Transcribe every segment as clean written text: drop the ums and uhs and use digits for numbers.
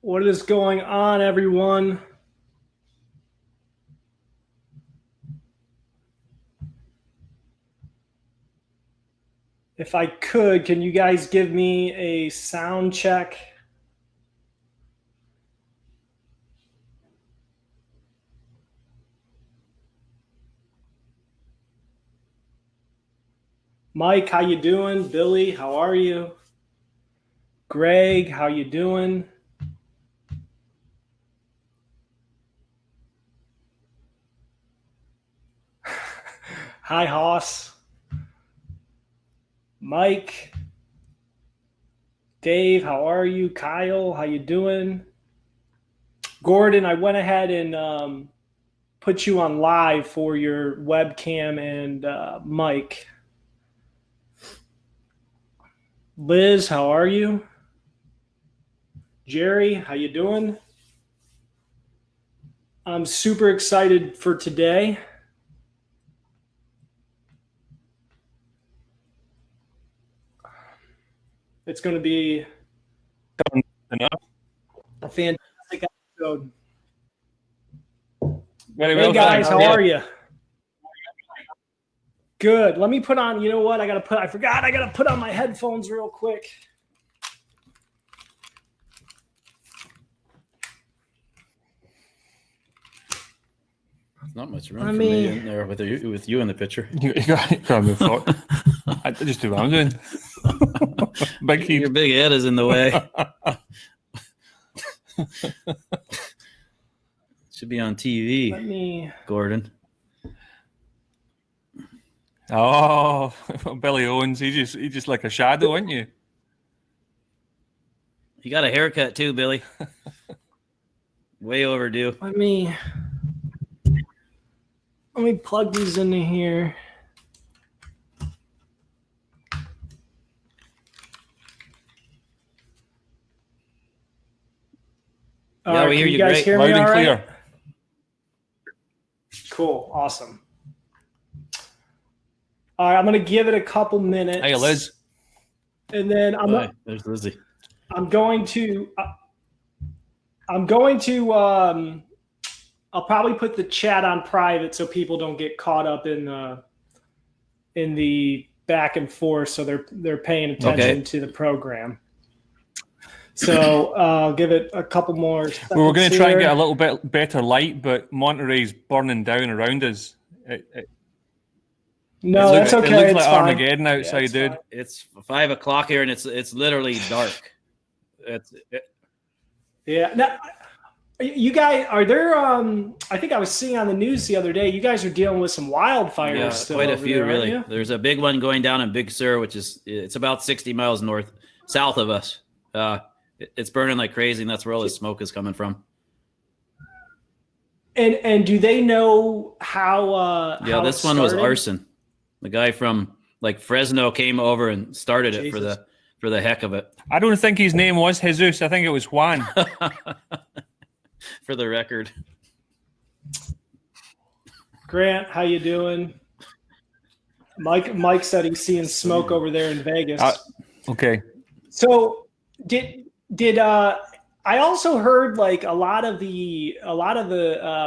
What is going on, everyone? If I could, can you guys give me a sound check? Mike, how you doing? Billy, how are you? Greg, how you doing? Hi, Hoss. Mike, Dave, how are you? Kyle, how you doing? Gordon, I went ahead and put you on live for your webcam and mic. Liz, how are you? Jerry, how you doing? I'm super excited for today. It's going to be a fantastic episode. Hey guys, how are you? Good. Let me put on, you know what? I got to put on my headphones real quick. There's not much room for me in there with you in the picture. You got me thought. I just do what I'm doing. Your big head is in the way. Should be on TV. Gordon. Oh, Billy Owens. He's just like a shadow, aren't you? You got a haircut too, Billy. Way overdue. Let me plug these into here. Yeah, we hear you guys great. Hear me Loud and all clear. right? Cool. Awesome. All right, I'm going to give it a couple minutes. Hey, Liz. And then there's Lizzie. I'm going to I'll probably put the chat on private so people don't get caught up in the back and forth, so they're paying attention to the program. So I'll give it a couple more seconds. We're going to try and get a little bit better light, but Monterey's burning down around us. No, that's okay. It looks like fine. Armageddon outside, dude. Fine. It's 5 o'clock here, and it's literally dark. Yeah. Now, you guys, are there? I think I was seeing on the news the other day. You guys are dealing with some wildfires. Yeah, still quite a over few, there, really. aren't you? There's a big one going down in Big Sur, it's about 60 miles south of us. It's burning like crazy, and that's where all the smoke is coming from. And do they know how? Yeah, this one was arson. The guy from like Fresno came over and started it for the heck of it. I don't think his name was Jesus. I think it was Juan. For the record. Grant, how you doing? Mike said he's seeing smoke over there in Vegas. Okay. So did I also heard like a lot of the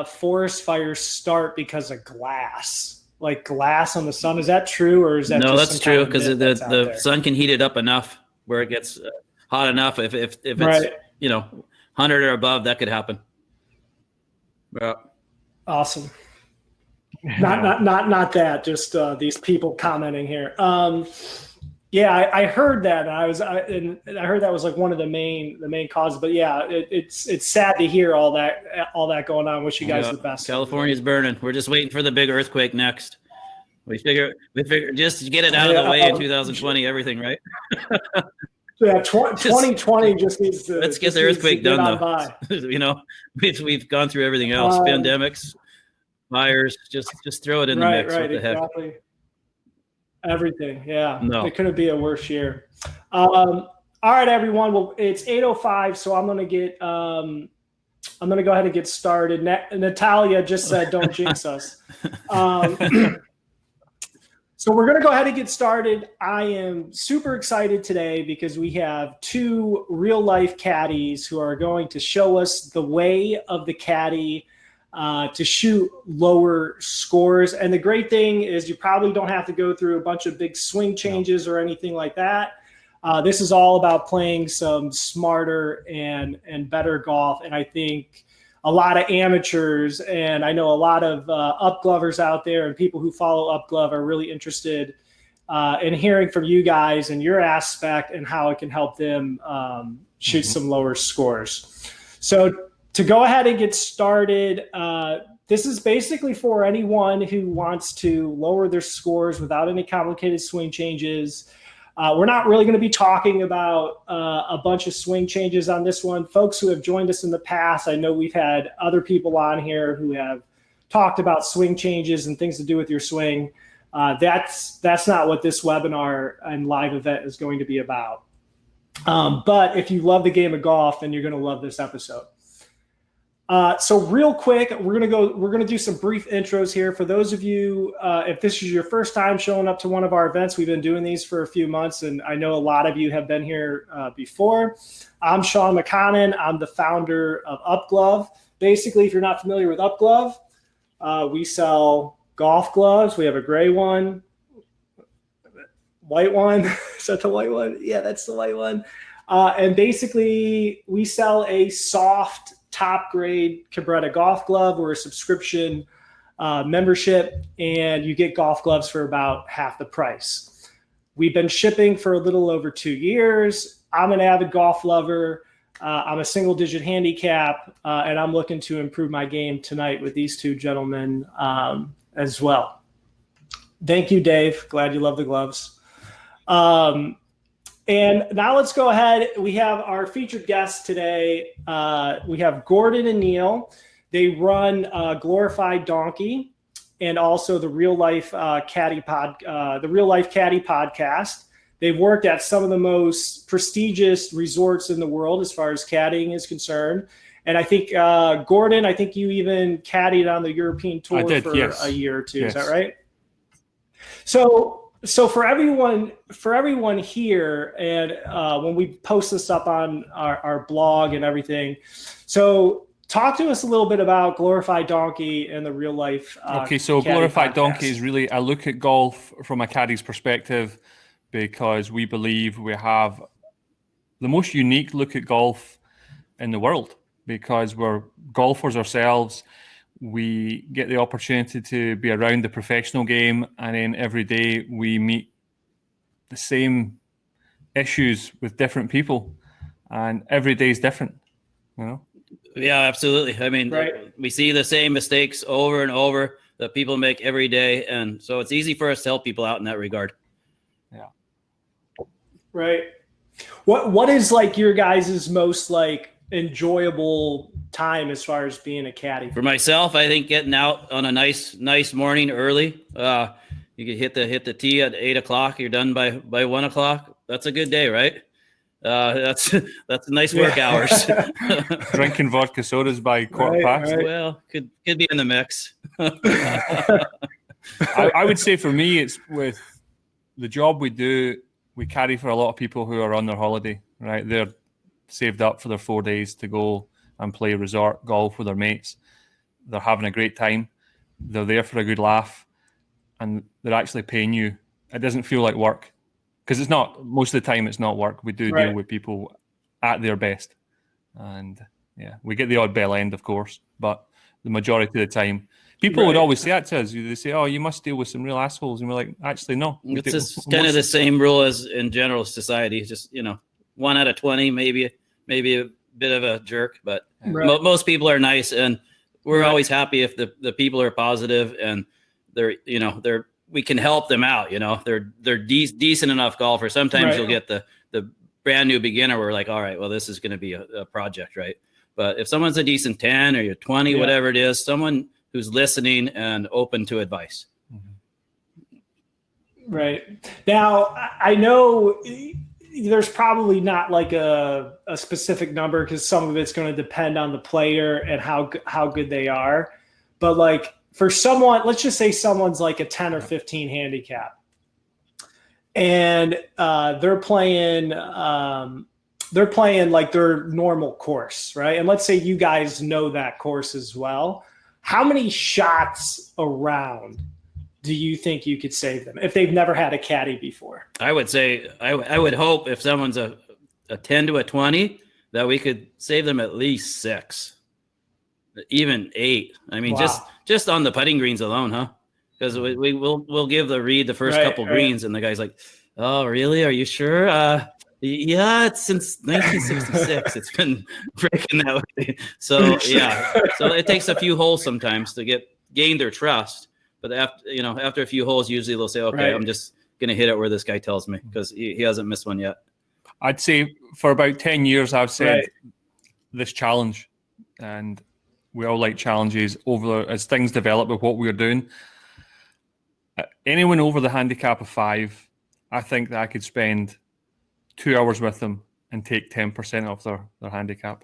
forest fires start because of glass, like glass on the sun. Is that true, or is that no? Just that's true, because the out sun can heat it up enough where it gets hot enough. If it's right. 100 or above, that could happen. Yeah. Awesome. Not that. Just these people commenting here. Yeah, I heard that. And I heard that was like one of the main causes. But yeah, it's sad to hear all that going on. Wish you guys the best. California's burning. We're just waiting for the big earthquake next. We figure just to get it out of the way in 2020. Everything right. Yeah, 2020 just needs to. Let's get the earthquake done, though. We've gone through everything else: pandemics, fires. Just throw it in the mix. What the exactly. heck? Everything, yeah. No. It couldn't be a worse year. All right, everyone. Well, it's 8:05, so I'm gonna go ahead and get started. Natalia just said, "Don't jinx us." So we're going to go ahead and get started. I am super excited today because we have two real-life caddies who are going to show us the way of the caddy to shoot lower scores. And the great thing is you probably don't have to go through a bunch of big swing changes or anything like that. This is all about playing some smarter and better golf. And I think a lot of amateurs, and I know a lot of upglovers out there and people who follow upglove are really interested in hearing from you guys and your aspect and how it can help them shoot some lower scores. So to go ahead and get started, this is basically for anyone who wants to lower their scores without any complicated swing changes. We're not really going to be talking about a bunch of swing changes on this one. Folks who have joined us in the past, I know we've had other people on here who have talked about swing changes and things to do with your swing. That's not what this webinar and live event is going to be about. But if you love the game of golf, then you're going to love this episode. So real quick, we're going to do some brief intros here. For those of you, if this is your first time showing up to one of our events, we've been doing these for a few months, and I know a lot of you have been here before. I'm Sean McConnon. I'm the founder of Upglove. Basically, if you're not familiar with Upglove, we sell golf gloves. We have a gray one, white one. Is that the white one? Yeah, that's the white one. And basically, we sell a soft top grade Cabretta golf glove. We're a subscription membership, and you get golf gloves for about half the price. We've been shipping for a little over 2 years. I'm an avid golf lover. I'm a single digit handicap, and I'm looking to improve my game tonight with these two gentlemen as well. Thank you, Dave. Glad you love the gloves. And now let's go ahead. We have our featured guests today. We have Gordon and Neil. They run Glorified Donkey and also the Real Life Caddie podcast. They've worked at some of the most prestigious resorts in the world as far as caddying is concerned. And I think Gordon, I think you even caddied on the European tour for a year or two. Yes. Is that right? So for everyone here, and when we post this up on our blog and everything, so talk to us a little bit about Glorified Donkey and the Real Life. Okay, so Glorified Donkey is really a look at golf from a caddy's perspective, because we believe we have the most unique look at golf in the world, because we're golfers ourselves. We get the opportunity to be around the professional game, and then every day we meet the same issues with different people, and every day is different, you know? Yeah, absolutely. I mean, we see the same mistakes over and over that people make every day, and so it's easy for us to help people out in that regard. Yeah. Right. What is like your guys' most like enjoyable time as far as being a caddy? For myself, I think getting out on a nice morning early. You can hit the tee at 8 o'clock. You're done by 1 o'clock. That's a good day, right? That's nice work hours. Drinking vodka sodas by quarter past. Right. Well, could be in the mix. I would say for me, it's with the job we do. We caddy for a lot of people who are on their holiday, right? They're saved up for their 4 days to go and play resort golf with their mates. They're having a great time. They're there for a good laugh, and they're actually paying you. It doesn't feel like work, because it's not. Most of the time, it's not work. We do deal with people at their best, and yeah, we get the odd bell end, of course, but the majority of the time, people would always say that to us. They say, "Oh, you must deal with some real assholes," and we're like, "Actually, no." It's just kind of the same rule as in general society. Just 1 out of 20, maybe a bit of a jerk, but most people are nice, and we're always happy if the people are positive and we can help them out. They're decent enough golfers. Sometimes you'll get the brand new beginner where we're like, all right, well, this is going to be a project, right? But if someone's a decent 10 or you're 20, whatever it is, someone who's listening and open to advice. Right. Now, I know there's probably not like a specific number, because some of it's going to depend on the player and how good they are. But like for someone, let's just say someone's like a 10 or 15 handicap. and they're playing like their normal course, right? And let's say you guys know that course as well. How many shots around do you think you could save them if they've never had a caddy before? I would say I would hope if someone's a 10 to a 20 that we could save them at least 6, even 8. I mean, Wow. just on the putting greens alone, huh? Because we'll give the read the first couple greens, and the guy's like, "Oh, really? Are you sure?" Yeah, it's since 1966. It's been breaking that way. So yeah, so it takes a few holes sometimes to gain their trust. But after a few holes, usually they'll say, "Okay, I'm just gonna hit it where this guy tells me," because he hasn't missed one yet. I'd say for about 10 years, I've said this challenge, and we all like challenges as things develop with what we're doing. Anyone over the handicap of 5, I think that I could spend 2 hours with them and take 10% off their handicap.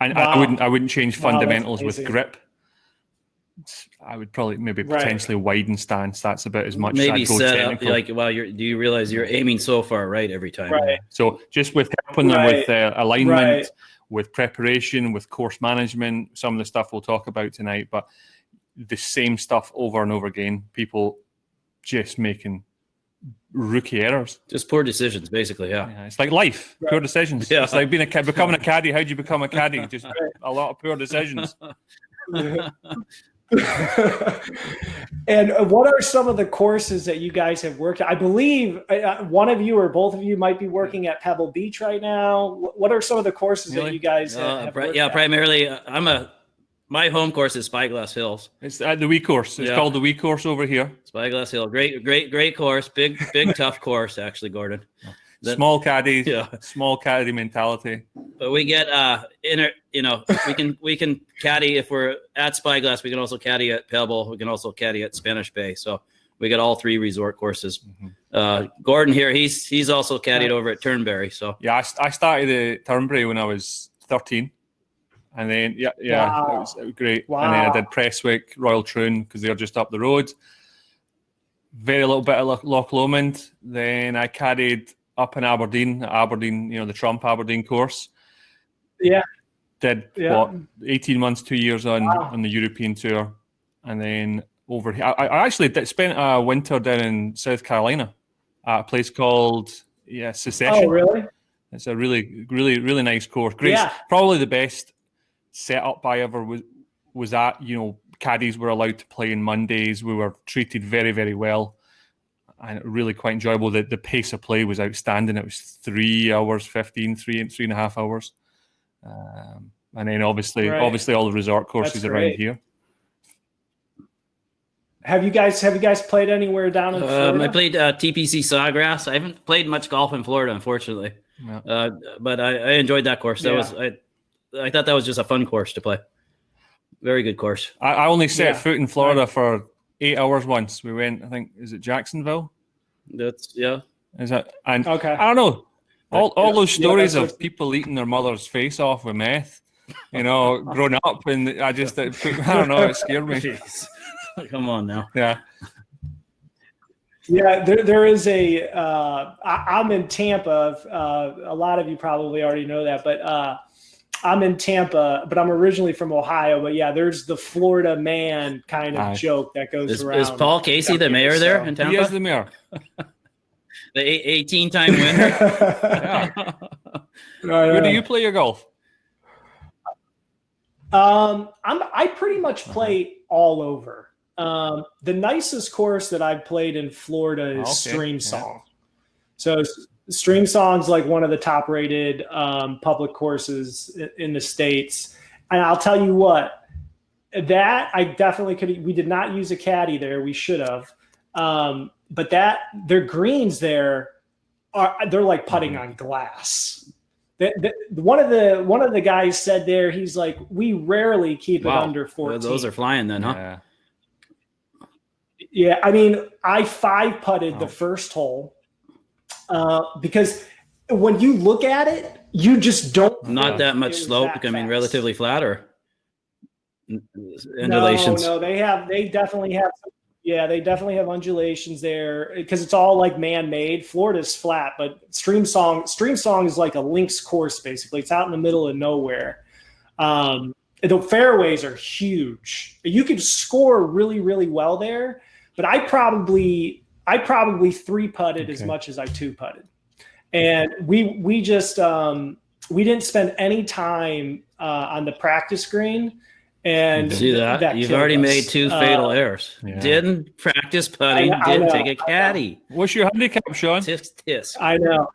I wouldn't change fundamentals with grip. I would probably potentially widen stance. That's about as much maybe as I'd go set technical. up like, well, do you realize you're aiming so far right every time? Right. So just with helping them with alignment, with preparation, with course management, some of the stuff we'll talk about tonight, but the same stuff over and over again, people just making rookie errors. Just poor decisions, basically, yeah. It's like life, poor decisions. Yeah. It's like becoming a caddy. How do you become a caddy? Just a lot of poor decisions. And what are some of the courses that you guys have worked at? I believe one of you or both of you might be working at Pebble Beach right now. What are some of the courses that you guys have worked at? Primarily, my home course is Spyglass Hills. It's at the wee course. It's called the wee course over here. Spyglass Hill, great course, big tough course actually, Gordon. Small caddies, small caddy mentality. But we get we can caddy if we're at Spyglass. We can also caddy at Pebble. We can also caddy at Spanish Bay. So we get all 3 resort courses. Gordon here, he's also caddied over at Turnberry. So yeah, I started at Turnberry when I was 13. And then, it was great. Wow. And then I did Prestwick, Royal Troon, because they're just up the road. Very little bit of Loch Lomond. Then I caddied up in Aberdeen, the Trump Aberdeen course. Yeah. Did 18 months, 2 years on the European tour. And then over here, I actually spent a winter down in South Carolina at a place called Secession. Oh, really? It's a really, really, really nice course. Great. Yeah. Probably the best setup I ever was at. Caddies were allowed to play on Mondays. We were treated very, very well, and really quite enjoyable. The pace of play was outstanding. It was 3 hours 15, 3.5 hours, and then obviously all the resort courses around here. Have you guys played anywhere down in Florida? I played TPC Sawgrass. I haven't played much golf in Florida, unfortunately, but I enjoyed that course. I thought that was just a fun course to play. Very good course. I only set foot in Florida for 8 hours once. We went, I think, is it Jacksonville? Is that? And okay. I don't know. All those stories of people eating their mother's face off with meth, growing up, and I don't know, it scared me. Jeez. Come on now. Yeah. Yeah, there is I'm in Tampa. A lot of you probably already know that, but I'm in Tampa, but I'm originally from Ohio. But yeah, there's the Florida man kind of joke that goes around. Is Paul Casey the mayor there in Tampa? He is the mayor. The 18-time winner. Where do you play your golf? I pretty much play all over. The nicest course that I've played in Florida is Stream Song. So Stream Song's like one of the top rated public courses in the States. And I'll tell you what, that I definitely could. We did not use a caddy there. We should have. But their greens there they're like putting on glass. One of the guys said there, he's like, we rarely keep it under 14. Those are flying then, huh? Yeah, I mean, I 5-putted the first hole because when you look at it, you just don't. Not that much slope. I mean, relatively flat or undulations. No, they definitely have. Yeah, they definitely have undulations there because it's all like man-made. Florida's flat, but Stream Song is like a links course basically. It's out in the middle of nowhere. The fairways are huge. You could score really, really well there, but I probably 3-putted as much as I 2-putted, and we just we didn't spend any time on the practice green. And see that you've already made 2 fatal errors. Yeah. Didn't practice putting. Didn't take a caddy. What's your handicap, Sean? Tisk. I know.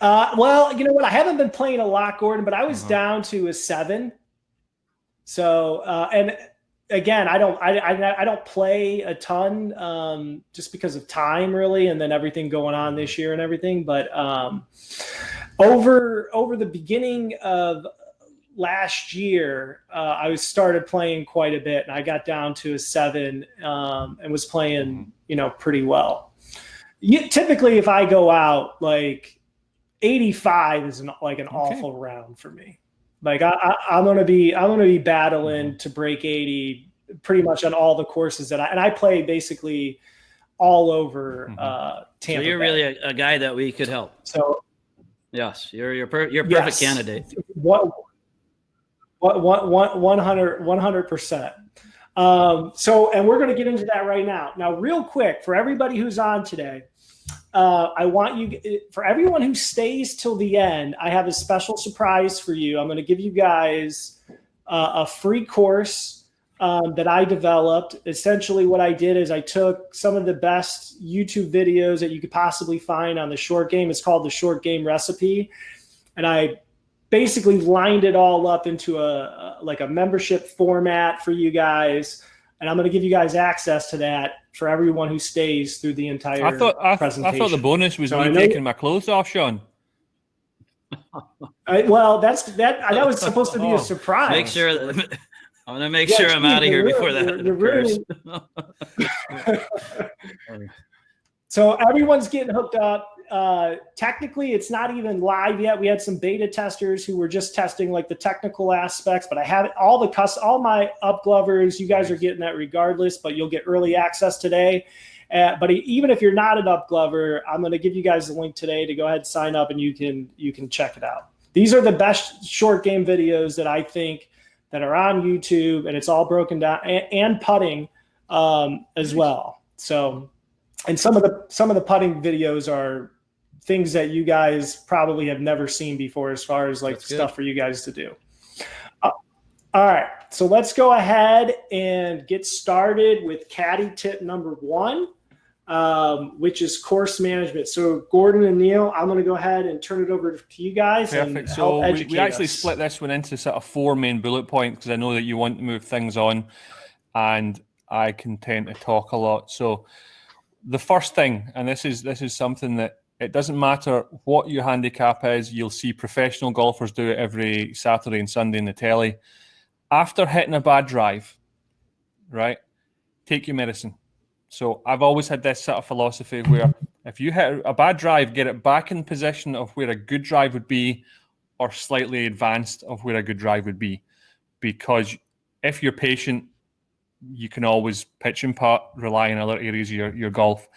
Well, you know what? I haven't been playing a lot, Gordon, but I was down to a 7. So, and again, I don't play a ton just because of time, really, and then everything going on this year and everything. But over the beginning of last year, I started playing quite a bit, and I got down to a 7 and was playing, pretty well. Typically, if I go out, like 85 is an awful round for me. Like I'm gonna be battling to break 80 pretty much on all the courses that I play basically all over Tampa. So you're Bay. really a guy that we could help. So yes, you're perfect candidate. 100%. So, and we're going to get into that right now. Now, real quick, for everybody who's on today, I want for everyone who stays till the end, I have a special surprise for you. I'm going to give you guys a free course that I developed. Essentially, what I did is I took some of the best YouTube videos that you could possibly find on the short game. It's called the Short Game Recipe. And I basically lined it all up into a membership format for you guys, and I'm going to give you guys access to that for everyone who stays through the entire presentation. I thought the bonus was me taking my clothes off, Sean. Well, that was supposed to be a surprise. Make sure I'm going to make sure I'm out of here before that occurs. So everyone's getting hooked up. Technically, it's not even live yet. We had some beta testers who were just testing like the technical aspects, but I have all my upglovers. You guys are getting that regardless, but you'll get early access today. But even if you're not an upglover, I'm going to give you guys the link today to go ahead and sign up, and you can check it out. These are the best short game videos that I think that are on YouTube, and it's all broken down and putting as well. So. And some of the putting videos are things that you guys probably have never seen before, as far as like stuff for you guys to do. All right, so let's go ahead and get started with caddy tip number 1, which is course management. So Gordon and Neil, I'm going to go ahead and turn it over to you guys. Perfect. And so help educate we actually us. split this one into sort of 4 main bullet points because I know that you want to move things on, and I can tend to talk a lot. So the first thing, and this is something that it doesn't matter what your handicap is, you'll see professional golfers do it every Saturday and Sunday in the telly. After hitting a bad drive, right, take your medicine. So I've always had this sort of philosophy where if you hit a bad drive, get it back in position of where a good drive would be, or slightly advanced of where a good drive would be. Because if you're patient, you can always pitch and putt, rely on other areas of your golf.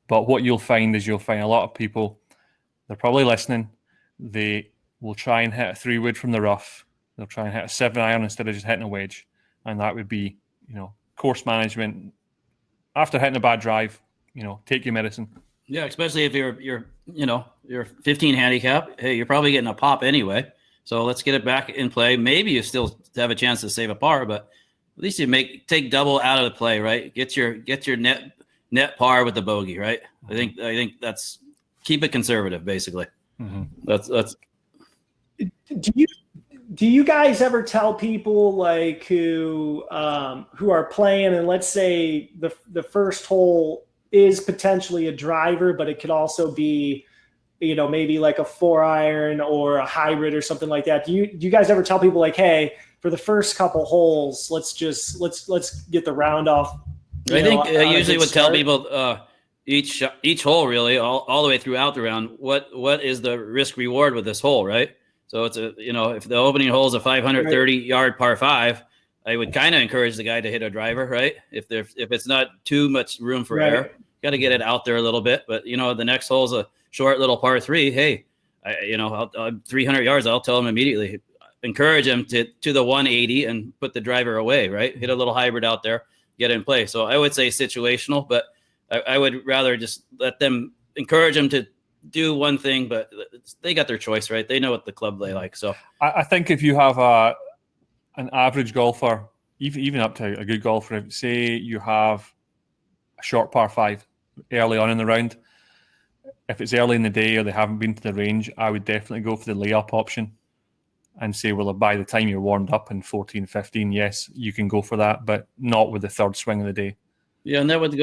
But what you'll find is a lot of people, they're probably listening. They will try and hit a 3-wood from the rough. They'll try and hit a 7-iron instead of just hitting a wedge. And that would be, course management. After hitting a bad drive, take your medicine. Yeah, especially if you're 15 handicap. Hey, you're probably getting a pop anyway. So let's get it back in play. Maybe you still have a chance to save a par, but at least you take double out of the play, right? Get your net par with the bogey, right? I think that's keep it conservative, basically. Mm-hmm. That's. Do you guys ever tell people like who are playing, and let's say the first hole is potentially a driver, but it could also be, maybe like a 4-iron or a hybrid or something like that. Do you guys ever tell people like, hey, for the first couple holes, let's get the round off? I think I usually would tell people each hole really all the way throughout the round. What is the risk reward with this hole, right? So it's if the opening hole is a 530 yard par 5, I would kind of encourage the guy to hit a driver, right? If it's not too much room for air, got to get it out there a little bit. But the next hole's a short little par 3. Hey, I'll 300 yards. I'll tell him immediately. Encourage him to the 180 and put the driver away, right? Hit a little hybrid out there, get in play. So I would say situational, but I would rather just let them encourage them to do one thing, but they got their choice, right? They know what the club they like. So I think if you have an average golfer, even up to a good golfer, say you have a short par 5 early on in the round, if it's early in the day or they haven't been to the range, I would definitely go for the layup option and say, well, by the time you're warmed up in 14, 15, yes, you can go for that, but not with the third swing of the day. Yeah, and that would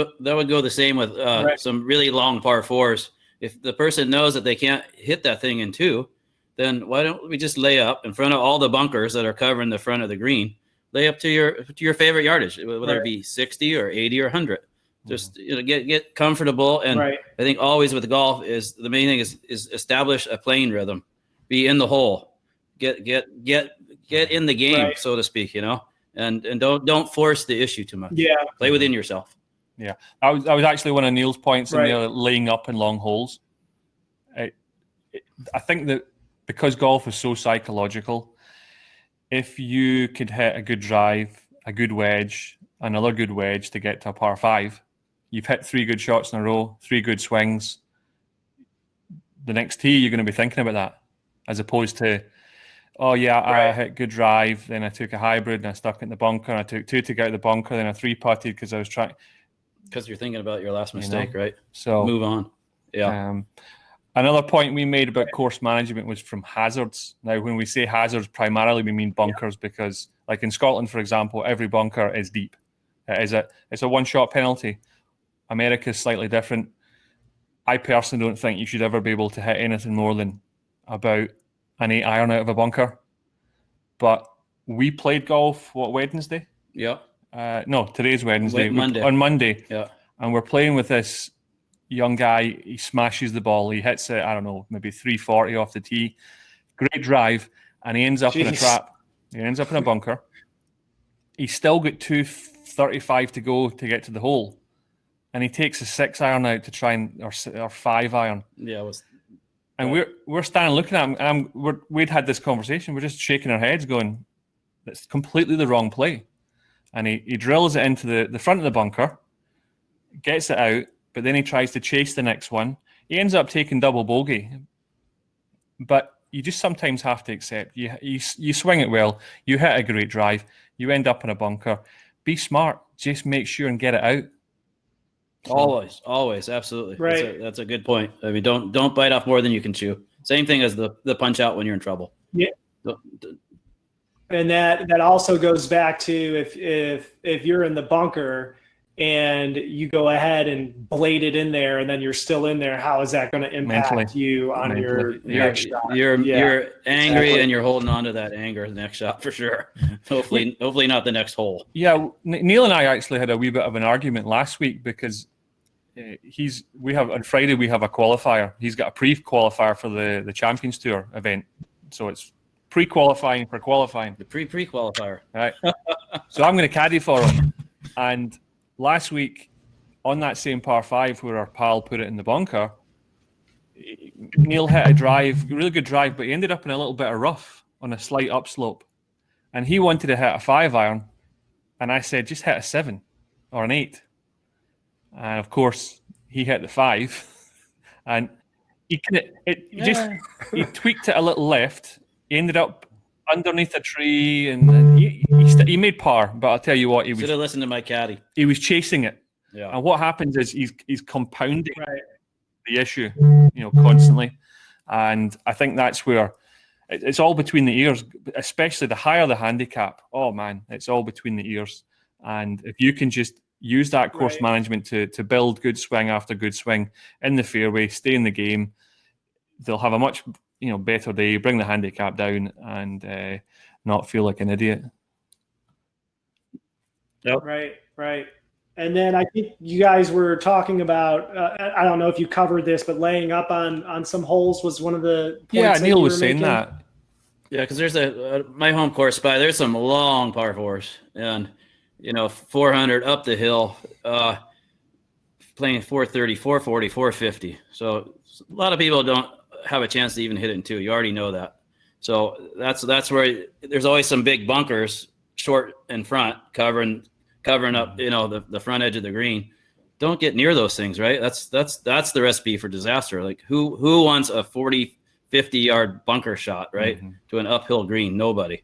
go the same with some really long par 4s. If the person knows that they can't hit that thing in 2, then why don't we just lay up in front of all the bunkers that are covering the front of the green? Lay up to your favorite yardage, whether it be 60 or 80 or 100. Just get comfortable, and I think always with golf is the main thing is establish a playing rhythm, be in the hole. Get in the game, so to speak, and don't force the issue too much. Yeah, play within yourself. Yeah, I was actually one of Neil's points in there, laying up in long holes. I think that because golf is so psychological, if you could hit a good drive, a good wedge, another good wedge to get to a par 5, you've hit 3 good shots in a row, 3 good swings. The next tee, you're going to be thinking about that, as opposed to, oh, yeah, I hit good drive, then I took a hybrid and I stuck it in the bunker, and I took 2 to get out of the bunker, then I 3-putted because I was trying. Because you're thinking about your last mistake, right? So move on. Yeah. Another point we made about course management was from hazards. Now, when we say hazards, primarily we mean bunkers because, like in Scotland, for example, every bunker is deep. It's a one-shot penalty. America's slightly different. I personally don't think you should ever be able to hit anything more than about an 8-iron out of a bunker. But we played golf, Wednesday? Yeah. No, today's Wednesday. Monday. On Monday. Yeah. And we're playing with this young guy. He smashes the ball. He hits it, I don't know, maybe 340 off the tee. Great drive. And he ends up in a trap. He ends up in a bunker. He's still got 2:35 to go to get to the hole. And he takes a 6-iron out to try and, or 5-iron. Yeah, and we're standing looking at him, and we'd had this conversation. We're just shaking our heads going, that's completely the wrong play. And he drills it into the front of the bunker, gets it out, but then he tries to chase the next one. He ends up taking double bogey. But you just sometimes have to accept, you swing it well, you hit a great drive, you end up in a bunker. Be smart, just make sure and get it out. Always, absolutely. Right. That's a good point. I mean, don't bite off more than you can chew. Same thing as the punch out when you're in trouble. Yeah. And that also goes back to if you're in the bunker and you go ahead and blade it in there and then you're still in there, how is that going to impact you on your next shot? You're angry and you're holding on to that anger the next shot for sure. Hopefully not the next hole. Yeah, Neil and I actually had a wee bit of an argument last week because on Friday we have a qualifier. He's got a pre-qualifier for the Champions Tour event, so it's pre-qualifying for qualifying. The pre-qualifier. Right. So I'm going to caddy for him. And last week, on that same par 5 where our pal put it in the bunker, Neil hit a drive, really good drive, but he ended up in a little bit of rough on a slight upslope. And he wanted to hit a 5-iron. And I said, just hit a 7 or an 8. And of course, he hit the 5. And he tweaked it a little left. He ended up underneath a tree, and he made par. But I'll tell you what, he should have listened to my caddy. He was chasing it, yeah. And what happens is he's compounding the issue, constantly. And I think that's where it's all between the ears, especially the higher the handicap. Oh man, it's all between the ears. And if you can just use that course management to build good swing after good swing in the fairway, stay in the game, they'll have a much better day, bring the handicap down, and not feel like an idiot. Yep. Right. And then I think you guys were talking about, I don't know if you covered this, but laying up on some holes was one of the points. Yeah, Neil was saying that. Yeah, because there's my home course spot. There's some long par fours, and 400 up the hill, playing 430, 440, 450. So a lot of people don't have a chance to even hit it in 2. You already know that. So that's where there's always some big bunkers short in front, covering up the front edge of the green. Don't get near those things, right? That's the recipe for disaster. Like who wants a 40, 50-yard bunker shot, right, to an uphill green? Nobody.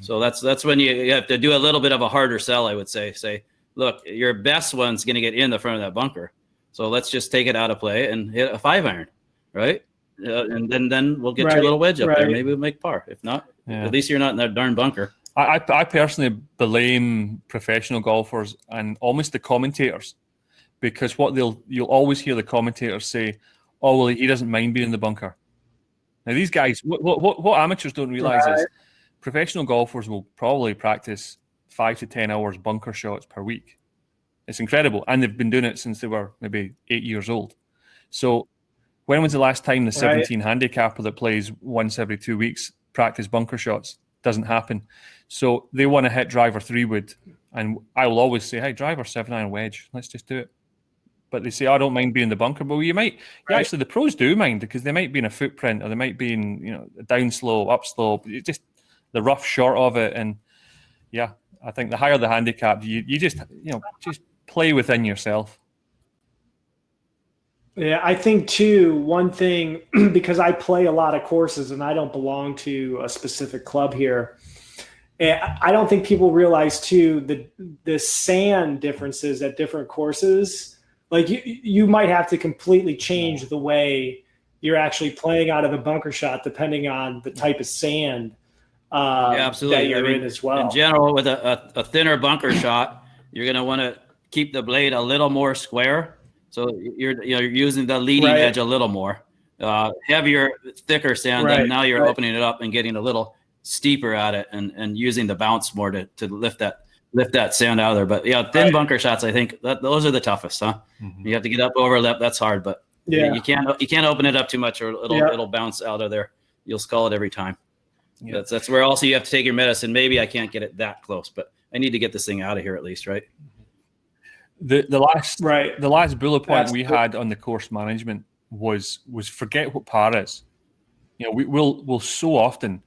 So that's when you have to do a little bit of a harder sell, I would say. Say, look, your best one's going to get in the front of that bunker. So let's just take it out of play and hit a 5-iron, right? And then we'll get your little wedge up there. Maybe we'll make par. If not, at least you're not in that darn bunker. I personally blame professional golfers and almost the commentators, because you'll always hear the commentators say, "Oh, well, he doesn't mind being in the bunker." Now, these guys, what amateurs don't realize is professional golfers will probably practice 5 to 10 hours bunker shots per week. It's incredible. And they've been doing it since they were maybe 8 years old. So when was the last time the 17 handicapper that plays once every 2 weeks practice bunker shots? Doesn't happen. So they want to hit driver 3-wood. And I will always say, hey, driver 7-iron wedge. Let's just do it. But they say, I don't mind being in the bunker. But actually, the pros do mind, because they might be in a footprint, or they might be in, a down slope, up slope, just the rough short of it. And yeah, I think the higher the handicap, you just play within yourself. Yeah, I think too, one thing, because I play a lot of courses and I don't belong to a specific club here, I don't think people realize too the sand differences at different courses. Like you might have to completely change the way you're actually playing out of a bunker shot depending on the type of sand absolutely. that you're in as well. In general, with a thinner bunker shot, you're going to want to keep the blade a little more square. So you're using the leading edge a little more. Heavier, thicker sand, then now you're opening it up and getting a little steeper at it, and using the bounce more to lift that sand out of there. But yeah, thin bunker shots, I think those are the toughest, huh? You have to get up over lip. That's hard, but you can't open it up too much, or it'll bounce out of there. You'll skull it every time. Yeah. That's where also you have to take your medicine. Maybe I can't get it that close, but I need to get this thing out of here at least, right? The last bullet point we had on the course management was forget what par is. We'll so often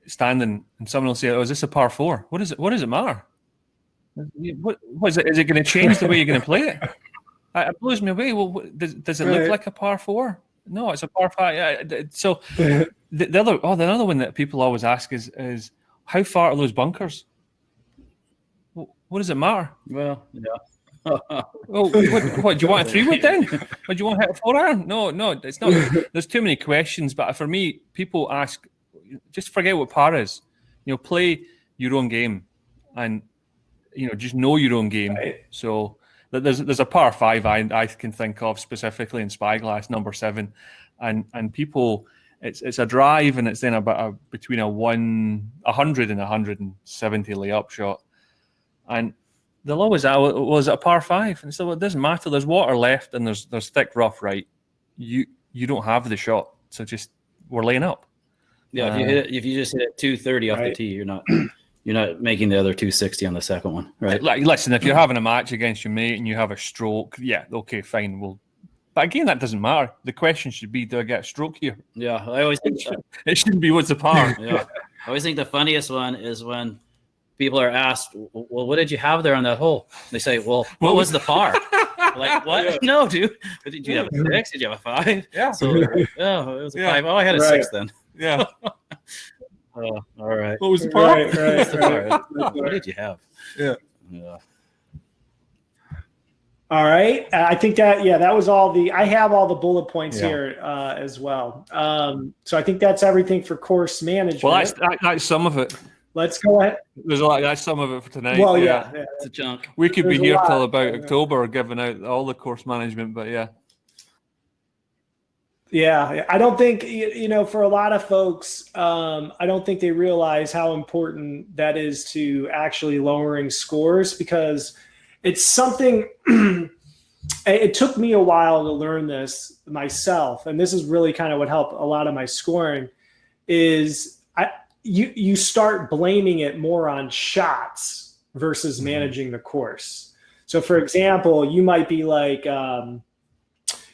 stand and someone will say, "Oh, is this a par 4? What is it? What does it matter? What is it? Is it going to change the way you're going to play it?" It blows me away. Well, does it look like a par 4? No, it's a par 5. So the other one that people always ask is how far are those bunkers? What does it matter? Well, yeah. Well, what do you want a 3-wood then? Or do you want to hit a 4-iron? No, it's not. There's too many questions. But for me, people ask, just forget what par is. Play your own game, and just know your own game. Right. So there's a par 5 I can think of specifically in Spyglass, number 7, and people, it's a drive, and it's then about between a 100 and 170 layup shot. And they'll always ask, was it a par 5? And so it doesn't matter. There's water left, and there's thick rough, right? You don't have the shot, so we're laying up. Yeah, if you just hit it 230 off the tee, you're not making the other 260 on the second one, right? Like, listen, if you're having a match against your mate and you have a stroke, yeah, okay, fine. But again, that doesn't matter. The question should be, do I get a stroke here? Yeah, I always think it shouldn't be what's the par. Yeah, I always think the funniest one is when people are asked, well, what did you have there on that hole? They say, well, what was the par? Like, what? Yeah. No, dude. Did you have a 6? Did you have a 5? Yeah. So, it was a 5. Oh, I had a 6 then. Yeah. All right. What was the par? Right. What did you have? Yeah. All right. I think that was all I have all the bullet points here as well. So I think that's everything for course management. Well, that's some of it. Let's go ahead. There's a lot. That's some of it for tonight. Well, yeah. It's a chunk. We could be here till about October giving out all the course management, but yeah. Yeah, I don't think, for a lot of folks, I don't think they realize how important that is to actually lowering scores, because it's something, it took me a while to learn this myself. And this is really kind of what helped a lot of my scoring is you start blaming it more on shots versus managing the course. So for example, you might be like,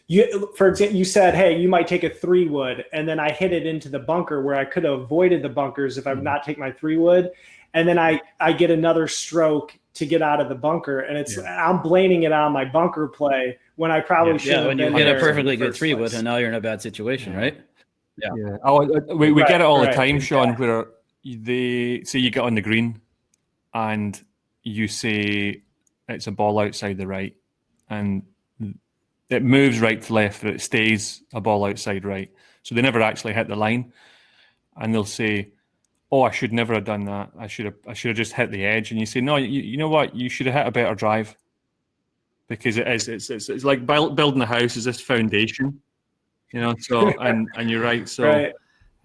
you said, hey, you might take a 3-wood, and then I hit it into the bunker where I could have avoided the bunkers if I would not take my 3-wood. And then I get another stroke to get out of the bunker. And I'm blaming it on my bunker play when I probably should have been. When you hit a perfectly good 3-wood and now you're in a bad situation, right? Yeah. We get it all the time, Sean, where they say you get on the green and you say it's a ball outside the right, and it moves right to left, but it stays a ball outside right. So they never actually hit the line, and they'll say, "Oh, I should never have done that. I should have just hit the edge." And you say, "No, you know what? You should have hit a better drive, because it's like building a house is this foundation, you know." So and you're right. So,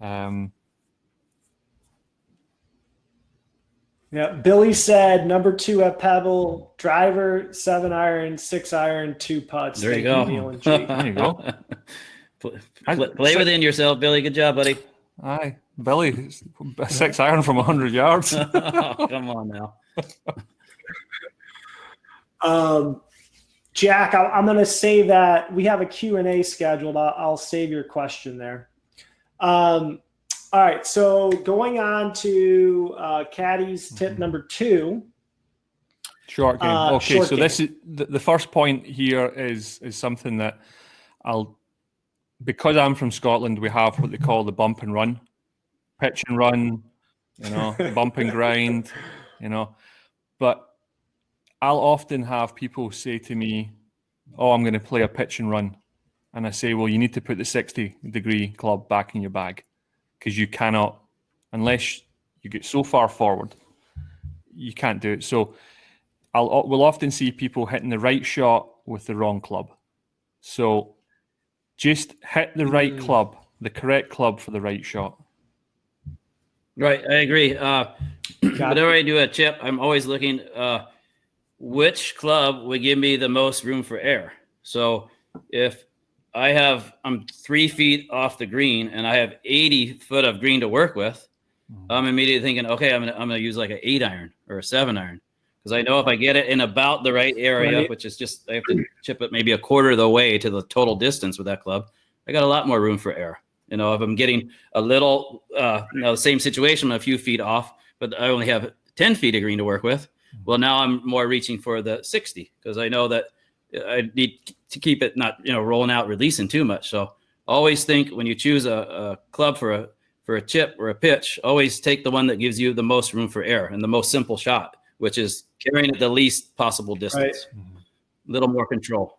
yeah. Billy said number 2 at Pebble, driver, 7-iron, 6-iron, 2 putts. There you go. There you go. Play within yourself, Billy. Good job, buddy. Aye, Billy, 6-iron from 100 yards. Oh, come on now. Jack, I'm going to save that. We have a Q&A scheduled. I'll save your question there. All right, so going on to Caddie's tip number 2. Short game. Okay, so this is the first point here is something that because I'm from Scotland, we have what they call the bump and run, pitch and run, bump and grind, But I'll often have people say to me, "Oh, I'm going to play a pitch and run," and I say, "Well, you need to put the 60-degrey club back in your bag, because you cannot, unless you get so far forward, you can't do it." So we'll often see people hitting the right shot with the wrong club. So just hit the right club, the correct club for the right shot. Right, I agree. Whenever I do a chip, I'm always looking which club would give me the most room for error. So if I'm 3 feet off the green and I have 80 foot of green to work with, I'm immediately thinking, okay, I'm gonna use like an 8-iron or a 7-iron, because I know if I get it in about the right area, which is just I have to chip it maybe a quarter of the way to the total distance with that club, I got a lot more room for error. If I'm getting a little, the same situation, I'm a few feet off, but I only have 10 feet of green to work with. Well, now I'm more reaching for the 60, because I know that I need to keep it not, rolling out, releasing too much. So always think when you choose a club for a chip or a pitch, always take the one that gives you the most room for error and the most simple shot, which is carrying it the least possible distance. Right. A little more control.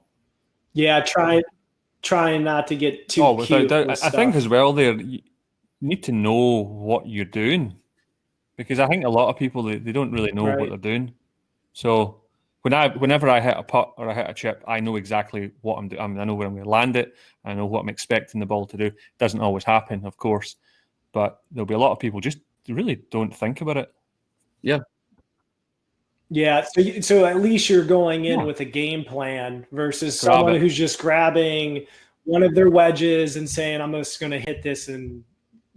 Yeah, trying not to get too cute. I think as well there, you need to know what you're doing, because I think a lot of people, they don't really know what they're doing. So whenever I hit a putt or I hit a chip, I know exactly what I'm doing. I know where I'm going to land it. I know what I'm expecting the ball to do. It doesn't always happen, of course, but there'll be a lot of people just really don't think about it. Yeah. Yeah, so at least you're going in with a game plan versus someone who's just grabbing one of their wedges and saying, "I'm just going to hit this," and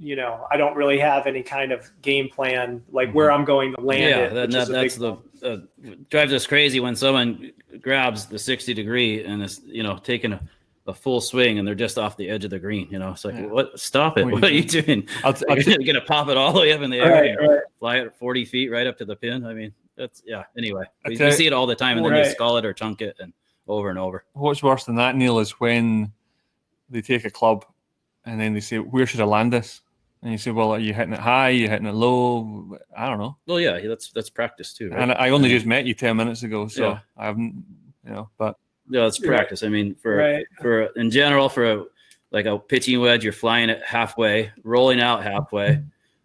I don't really have any kind of game plan, like where I'm going to land it. Yeah, that's the drives us crazy when someone grabs the 60-degree and is taking a full swing and they're just off the edge of the green. It's like, what? Stop it! What are you doing? You're gonna pop it all the way up in the air, and fly it 40 feet right up to the pin. I mean, that's Anyway, we see it all the time, and then they skull it or chunk it, and over and over. What's worse than that, Neil, is when they take a club and then they say, "Where should I land this?" And you say, "Well, are you hitting it high? Are you hitting it low?" I don't know. Well, yeah, that's practice too. Right? And I only just met you 10 minutes ago, so I haven't, but yeah, it's practice. I mean, for in general, for a pitching wedge, you're flying it halfway, rolling out halfway.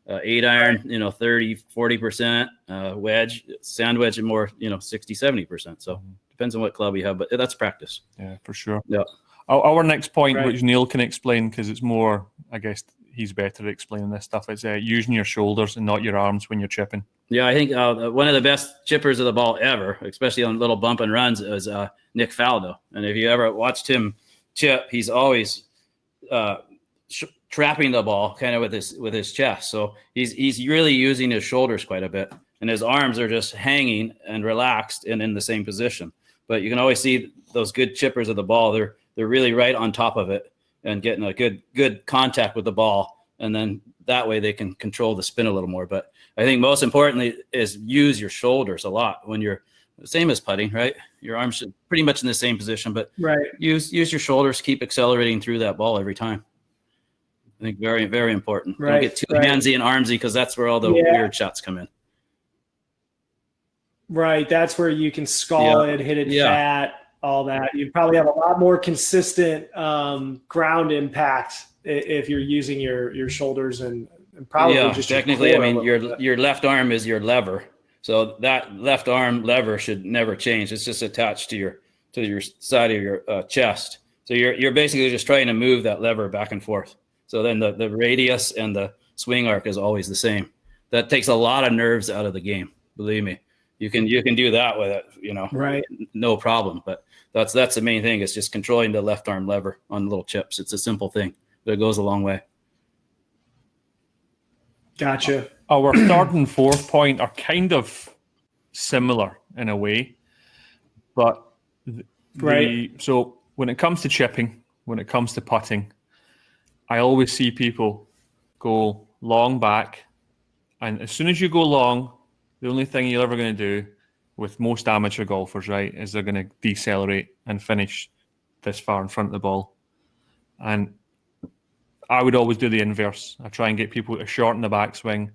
8-iron, 30-40%. Wedge, sand wedge, and more, 60-70%. So depends on what club you have, but that's practice. Yeah, for sure. Yeah. Our next point, which Neil can explain, because it's more, I guess he's better at explaining this stuff, is using your shoulders and not your arms when you're chipping. Yeah, I think one of the best chippers of the ball ever, especially on little bump and runs, is Nick Faldo. And if you ever watched him chip, he's always trapping the ball kind of with his chest. So he's really using his shoulders quite a bit, and his arms are just hanging and relaxed and in the same position. But you can always see those good chippers of the ball. They're really right on top of it and getting a good contact with the ball, and then that way they can control the spin a little more. But I think most importantly is use your shoulders a lot when you're same as putting, right? Your arms should pretty much in the same position, but use your shoulders, keep accelerating through that ball every time. I think very, very important. Don't get too handsy and armsy, because that's where all the weird shots come in. Right. That's where you can skull it, hit it fat, all that. You probably have a lot more consistent ground impact if you're using your shoulders and probably just technically. I mean, your left arm is your lever. So that left arm lever should never change. It's just attached to your side of your chest. So you're basically just trying to move that lever back and forth. So then the radius and the swing arc is always the same. That takes a lot of nerves out of the game. Believe me, you can do that with it, no problem. But that's the main thing. It's just controlling the left arm lever on little chips. It's a simple thing, but it goes a long way. Gotcha. Our third and fourth point are kind of similar in a way, but so when it comes to chipping, when it comes to putting, I always see people go long back, and as soon as you go long, the only thing you're ever going to do with most amateur golfers, right, is they're going to decelerate and finish this far in front of the ball. And I would always do the inverse. I try and get people to shorten the backswing,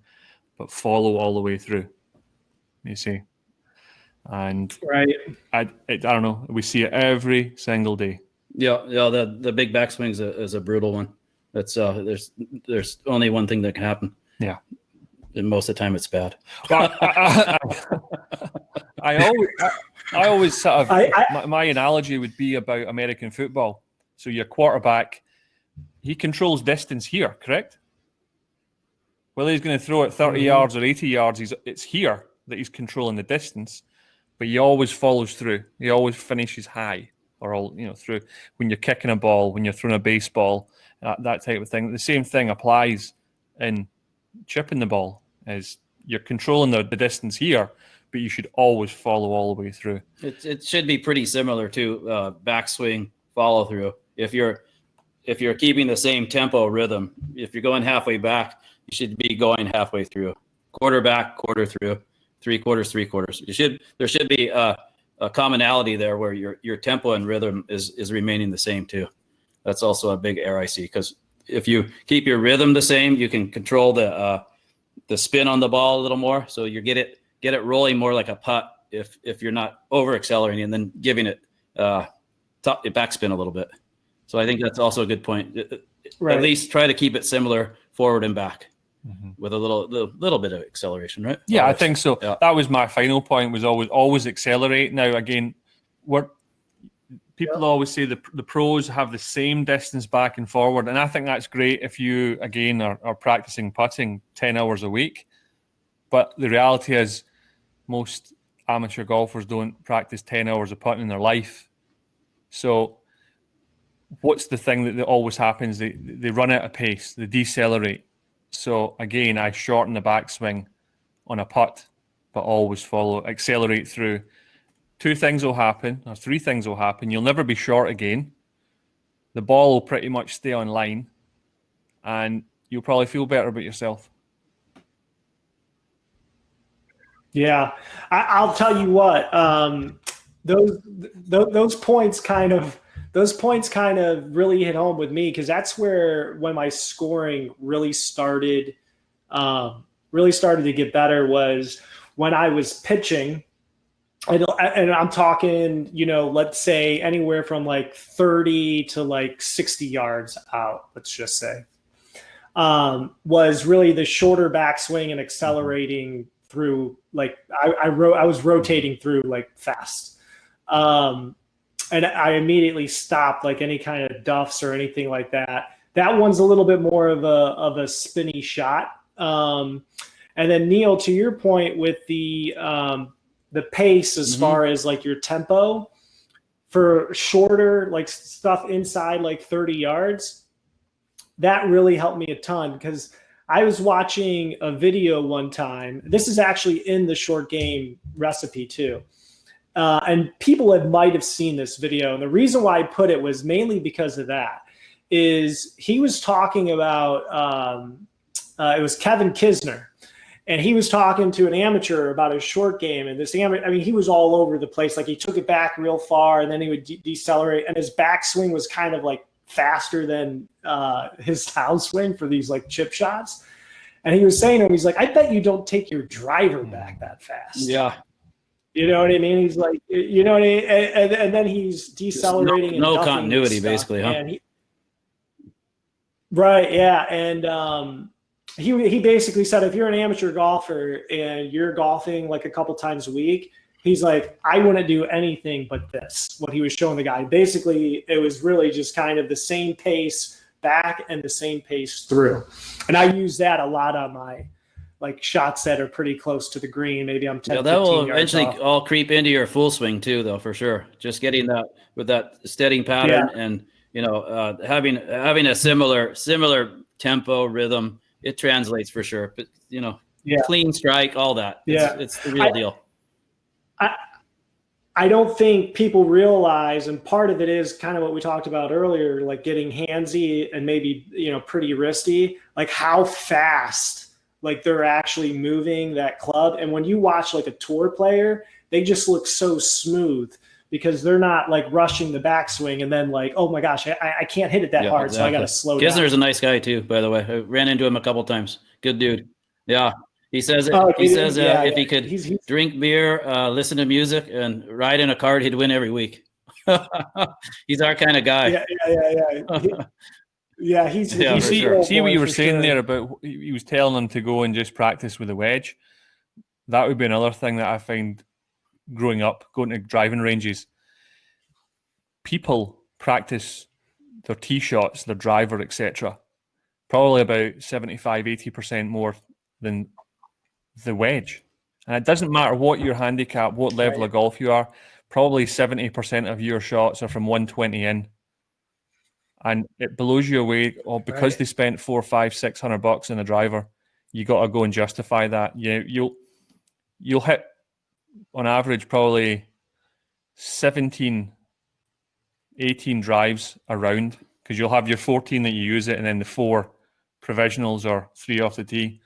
but follow all the way through. You see, and I don't know. We see it every single day. Yeah. The big backswing is a brutal one. That's there's only one thing that can happen. Yeah, and most of the time it's bad. Well, I always sort of my analogy would be about American football. So your quarterback, he controls distance here, correct? Whether he's going to throw it 30 yards or 80 yards, it's here that he's controlling the distance. But he always follows through. He always finishes high, or through. When you're kicking a ball, when you're throwing a baseball, that type of thing. The same thing applies in chipping the ball. Is you're controlling the distance here, but you should always follow all the way through. It should be pretty similar to backswing follow through. If you're keeping the same tempo rhythm, if you're going halfway back, you should be going halfway through. Quarter back, quarter through, 3/4. There should be a commonality there where your tempo and rhythm is remaining the same too. That's also a big error I see, because if you keep your rhythm the same, you can control the spin on the ball a little more. So you get it rolling more like a putt if you're not over accelerating and then giving it backspin a little bit. So I think that's also a good point. At least try to keep it similar forward and back with a little bit of acceleration, right? Yeah, I think so. Yeah. That was my final point, was always accelerate. Now, again, people always say the pros have the same distance back and forward, and I think that's great if you, again, are practicing putting 10 hours a week. But the reality is most amateur golfers don't practice 10 hours of putting in their life. So what's the thing that always happens? They run out of pace, they decelerate. So again, I shorten the backswing on a putt, but always accelerate through. 2 things will happen, or 3 things will happen. You'll never be short again. The ball will pretty much stay on line, and you'll probably feel better about yourself. Yeah, I'll tell you what. Those points kind of really hit home with me, because that's when my scoring really started to get better, was when I was pitching. And I'm talking, let's say anywhere from like 30 to like 60 yards out, let's just say, was really the shorter backswing and accelerating through, like I was rotating through like fast. And I immediately stopped like any kind of duffs or anything like that. That one's a little bit more of a spinny shot. And then Neil, to your point with the pace as far as like your tempo for shorter like stuff inside like 30 yards, that really helped me a ton, because I was watching a video one time. This is actually in the short game recipe too. And people might have seen this video. And the reason why I put it was mainly because of that. Is he was talking about, it was Kevin Kisner. And he was talking to an amateur about his short game. And this amateur, I mean, he was all over the place. Like, he took it back real far, and then he would decelerate. And his backswing was kind of like faster than his downswing for these like chip shots. And he was saying to him, he's like, I bet you don't take your driver back that fast. Yeah. You know what I mean? He's like, you know what I mean? And then he's decelerating. No continuity, basically, huh? Right, yeah. And he basically said, if you're an amateur golfer and you're golfing like a couple times a week, he's like, I wouldn't do anything but this, what he was showing the guy. Basically, it was really just kind of the same pace back and the same pace through. And I use that a lot on my like shots that are pretty close to the green. Maybe I'm 10, that will eventually off. all creep into your full swing too, though, for sure. Just getting that with that steadying pattern and, you know, having a similar tempo, rhythm, it translates for sure. But, you know, clean strike, all that. It's the real deal. I don't think people realize, and part of it is kind of what we talked about earlier, like getting handsy and maybe, you know, pretty wristy, like how fast like they're actually moving that club. And when you watch like a tour player, they just look so smooth because they're not like rushing the backswing and then like, oh my gosh, I can't hit it that hard, so I got to slow down. Kisner's a nice guy too, by the way. I ran into him a couple times. Good dude. Yeah. He says if he could drink beer, listen to music, and ride in a cart, he'd win every week. He's our kind of guy. See what you were saying there about he was telling them to go and just practice with a wedge. That would be another thing that I find growing up, going to driving ranges. People practice their tee shots, their driver, etc. Probably about 75-80% more than the wedge. And it doesn't matter what your handicap, what level of golf you are, probably 70% of your shots are from 120 in. And it blows you away. Oh, because they spent $400, $500, $600 on a driver, you got to go and justify that. You'll hit on average probably 17, 18 drives around, because you'll have your 14 that you use it, and then the 4 provisionals or 3 off the tee.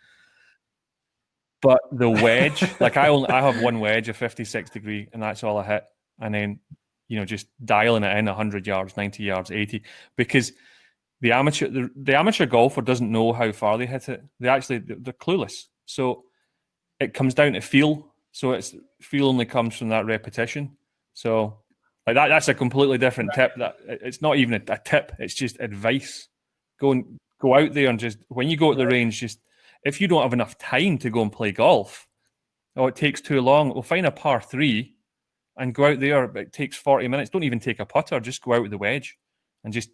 But the wedge, like I have one wedge, a 56 degree, and that's all I hit. And then, you know, just dialing it in 100 yards, 90 yards, 80, because the amateur golfer doesn't know how far they hit it. They're clueless. So it comes down to feel. So feel only comes from that repetition. So like that's a completely different tip. That it's not even a tip. It's just advice. Go out there and just, when you go to the range, just, if you don't have enough time to go and play golf, or it takes too long, we'll find a par 3 and go out there. It takes 40 minutes. Don't even take a putter. Just go out with the wedge and just,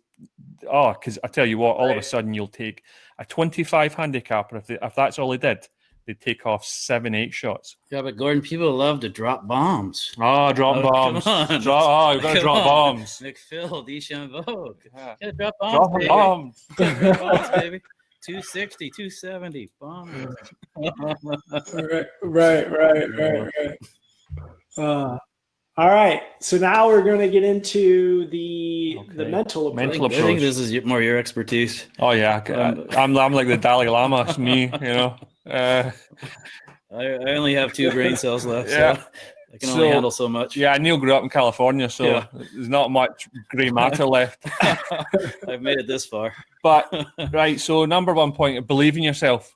because I tell you what, all of a sudden you'll take a 25 handicapper. If that's all they did, they'd take off 7-8 shots. Yeah, but Gordon, people love to drop bombs. Drop bombs. You've got to drop bombs. McPhil, DeChambeau. Yeah. Drop bombs, baby. Bombs. Drop bombs, baby. 260, 270. Bombs. Right. All right. So now we're going to get into the mental approach. I think this is more your expertise. Oh yeah, I'm like the Dalai Lama. It's me, you know. I only have 2 brain cells left, so I can only handle so much. Yeah, Neil grew up in California, so there's not much grey matter left. I've made it this far. But right, so number 1 point, believe in yourself.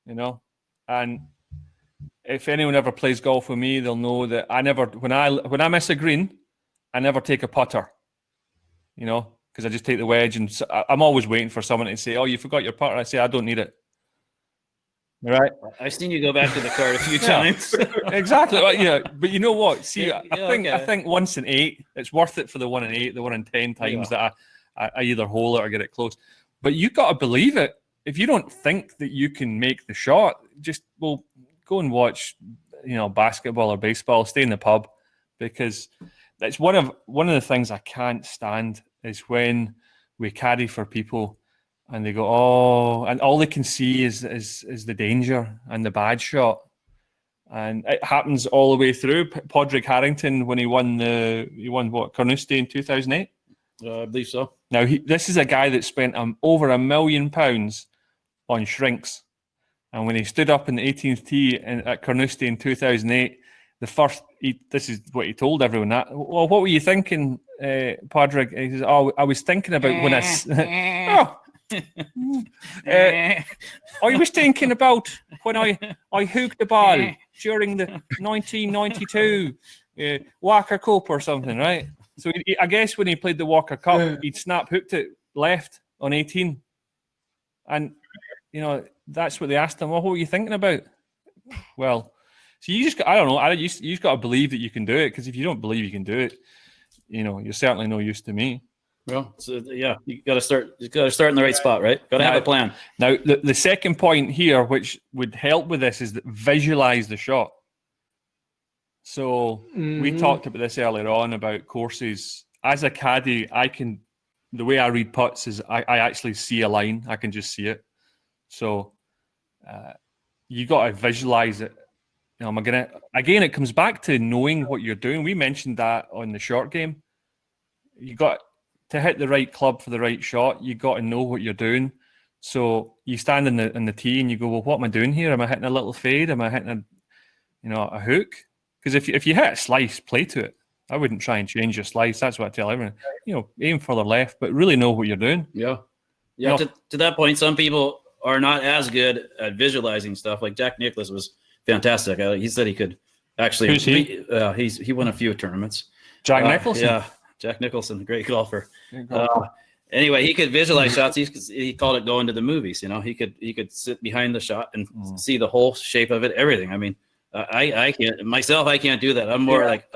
You know, and if anyone ever plays golf with me, they'll know that I never, when I miss a green, I never take a putter. You know, because I just take the wedge, and I'm always waiting for someone to say, "Oh, you forgot your putter." I say, "I don't need it." Right. I've seen you go back to the cart a few times. Exactly. Yeah, but you know what? See, I think once in 8, it's worth it for the 1 in 8, the 1 in 10 times that I either hole it or get it close. But you got to believe it. If you don't think that you can make the shot, just go and watch, you know, basketball or baseball. Stay in the pub, because that's one of the things I can't stand is when we caddy for people and they go, oh, and all they can see is the danger and the bad shot. And it happens all the way through. Podrick Harrington, when he won what, Carnoustie in 2008? I believe so. Now, this is a guy that spent over £1 million on shrinks. And when he stood up in the 18th tee at Carnoustie in 2008, this is what he told everyone. Well, what were you thinking, Podrick? He says, oh, I was thinking about when I was thinking about when I hooked the ball during the 1992 Walker Cup or something, right? So I guess when he played the Walker Cup, he'd snap hooked it left on 18. And, that's what they asked him. Well, what were you thinking about? Well, so you just, I don't know. You just got to believe that you can do it, because if you don't believe you can do it, you're certainly no use to me. Well, so yeah, you got to start. You got to start in the right spot, right? Got to have a plan. Now, the second point here, which would help with this, is that visualize the shot. So we talked about this earlier on about courses. As a caddy, the way I read putts is I actually see a line. I can just see it. So you got to visualize it. Again, it comes back to knowing what you're doing. We mentioned that on the short game. You got to hit the right club for the right shot. You got to know what you're doing. So you stand in the tee and you go, well, what am I doing here? Am I hitting a little fade? Am I hitting a hook? Because if you hit a slice, play to it. I wouldn't try and change your slice. That's what I tell everyone. Aim further left, but really know what you're doing. Yeah. To that point, some people are not as good at visualizing stuff. Like Jack Nicklaus was fantastic. He said he could actually. Who's he? He won a few tournaments. Jack Nicholson. Yeah, Jack Nicholson, great golfer. Anyway, he could visualize shots. He called it going to the movies. He could sit behind the shot and see the whole shape of it, everything. I mean, I can't myself. I can't do that. I'm more like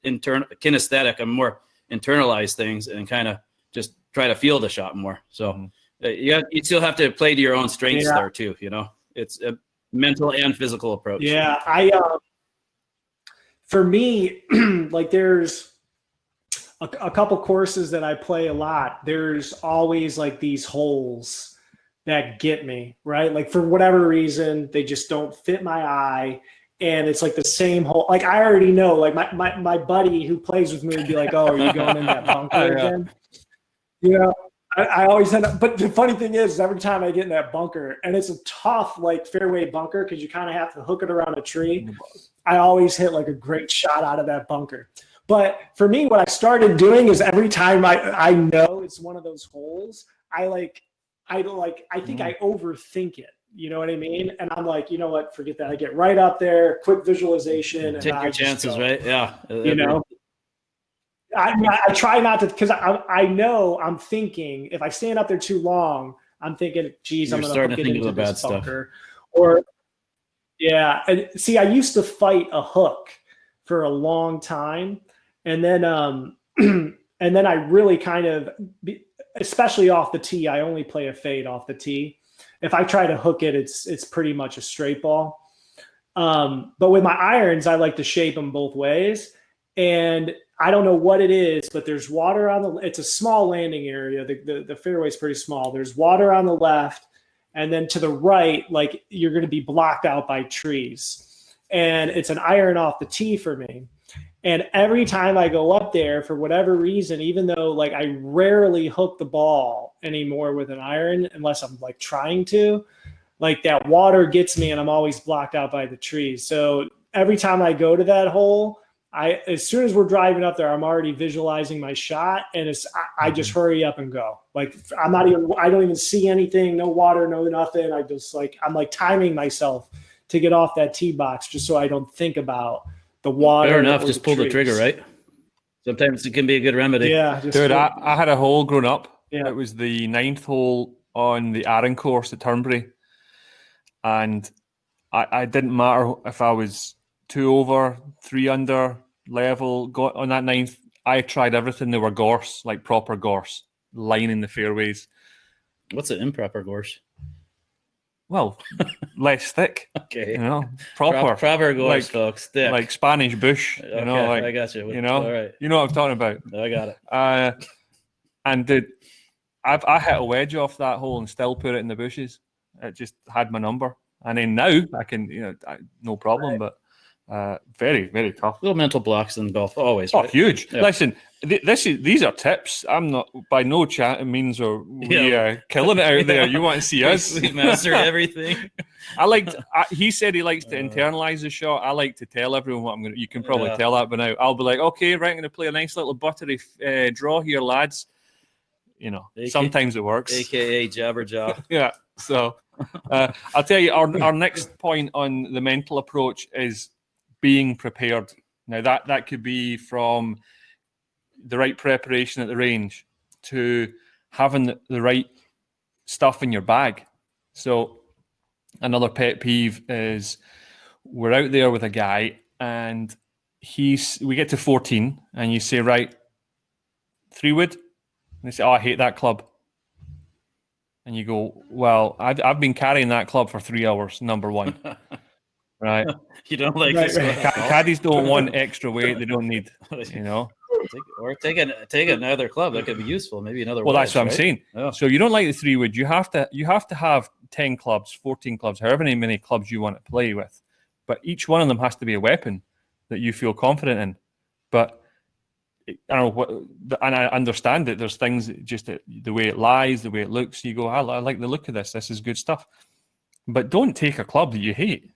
kinesthetic. I'm more internalize things and kind of just try to feel the shot more. So you still have to play to your own strengths there too. It's a mental and physical approach. Yeah, for me, like there's a couple courses that I play a lot. There's always like these holes that get me, right? Like for whatever reason, they just don't fit my eye. And it's like the same hole. Like I already know, like my buddy who plays with me would be like, oh, are you going in that bunker again? I always end up, but the funny thing is every time I get in that bunker, and it's a tough like fairway bunker because you kind of have to hook it around a tree, I always hit like a great shot out of that bunker. But for me, what I started doing is every time I know it's one of those holes, I think I overthink it. You know what I mean? And I'm like, you know what? Forget that. I get right up there, quick visualization. Take your chances, right? Yeah. I try not to, because I know I'm thinking if I stand up there too long, I'm thinking, geez, I'm going to get into this bunker. Or, yeah. And see, I used to fight a hook for a long time. And then I really kind of, especially off the tee, I only play a fade off the tee. If I try to hook it, it's pretty much a straight ball. But with my irons, I like to shape them both ways. And I don't know what it is, but there's water on it's a small landing area. The fairway's pretty small. There's water on the left. And then to the right, like you're going to be blocked out by trees. And it's an iron off the tee for me. And every time I go up there, for whatever reason, even though like I rarely hook the ball anymore with an iron, unless I'm like trying to, like that water gets me and I'm always blocked out by the trees. So every time I go to that hole, as soon as we're driving up there, I'm already visualizing my shot, and I just hurry up and go. Like I don't even see anything, no water, no nothing. I'm like timing myself to get off that tee box just so I don't think about the water. Fair enough. Just pull the trigger, right? Sometimes it can be a good remedy. Yeah. Dude, I had a hole growing up. Yeah. It was the 9th hole on the Arran course at Turnberry. And I didn't matter if I was 2 over, 3 under level. Got on that 9th, I tried everything. They were gorse, like proper gorse, lining the fairways. What's an improper gorse? Well, less thick. Okay. Proper gorse, like, folks. Thick. Like Spanish bush. Okay, like, I got you. All right. You know what I'm talking about. I got it. And I hit a wedge off that hole and still put it in the bushes. It just had my number. And then now I can, no problem. Right. But very, very tough. Little mental blocks in golf, always. Oh, right? huge! Yeah. Listen, these are tips. I'm not by no means are we killing it out there. You want to see us? We mastered everything. He said he likes to internalize the shot. I like to tell everyone what I'm going to. You can probably tell that by now. I'll be like, okay, right, I'm going to play a nice little buttery draw here, lads. Sometimes it works. AKA Jabberjaw. Yeah. So I'll tell you, our next point on the mental approach is being prepared. Now that could be from the right preparation at the range to having the right stuff in your bag. So another pet peeve is we're out there with a guy and we get to 14 and you say, right, 3-wood. And they say, oh, I hate that club. And you go, well, I've been carrying that club for 3 hours, number one. Right. You don't like this. Caddies don't want extra weight. They don't need, Or take another club that could be useful. Maybe another. Well, that's what I'm right? saying. Oh. So you don't like the 3-wood. You have to have 10 clubs, 14 clubs, however many clubs you want to play with. But each one of them has to be a weapon that you feel confident in. But I don't know what, and I understand that there's things just the way it lies, the way it looks. You go, I like the look of this. This is good stuff. But don't take a club that you hate.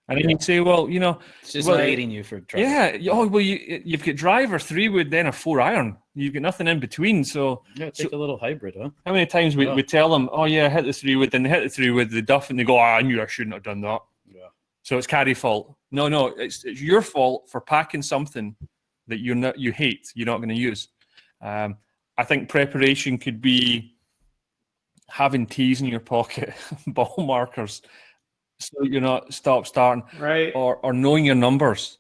And then you say, well, it's just hating you for trying. Yeah. Oh, well, you've got driver, 3-wood, then a 4-iron. You've got nothing in between. So take a little hybrid, huh? How many times we tell them, oh yeah, hit the 3-wood, then they hit the 3-wood, they duff, and they go, I knew I shouldn't have done that. Yeah. So it's Caddie fault. No, it's your fault for packing something that you hate, you're not going to use. I think preparation could be having tees in your pocket, ball markers, so you're not starting, right? Or knowing your numbers.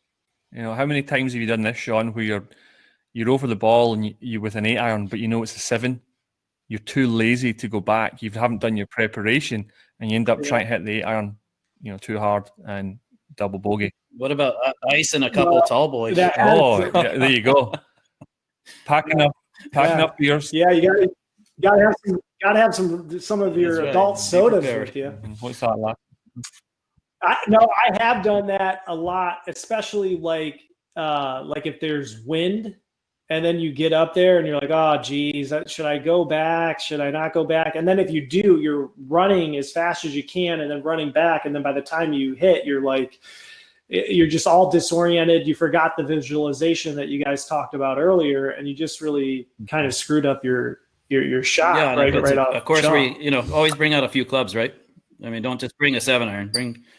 How many times have you done this, Sean, where you're over the ball and you with an 8-iron, but it's a 7. You're too lazy to go back. You haven't done your preparation, and you end up trying to hit the 8-iron, too hard and double bogey. What about ice and a couple tall boys? There you go. Packing up beers. Yeah, you gotta have some of your adult sodas with you. What's that like? I have done that a lot, especially like if there's wind and then you get up there and you're like, oh geez, should I go back? Should I not go back? And then if you do, you're running as fast as you can and then running back. And then by the time you hit, you're just all disoriented. You forgot the visualization that you guys talked about earlier, and you just really kind of screwed up your shot right off. Of course, we always bring out a few clubs, right? I mean, don't just bring a 7-iron.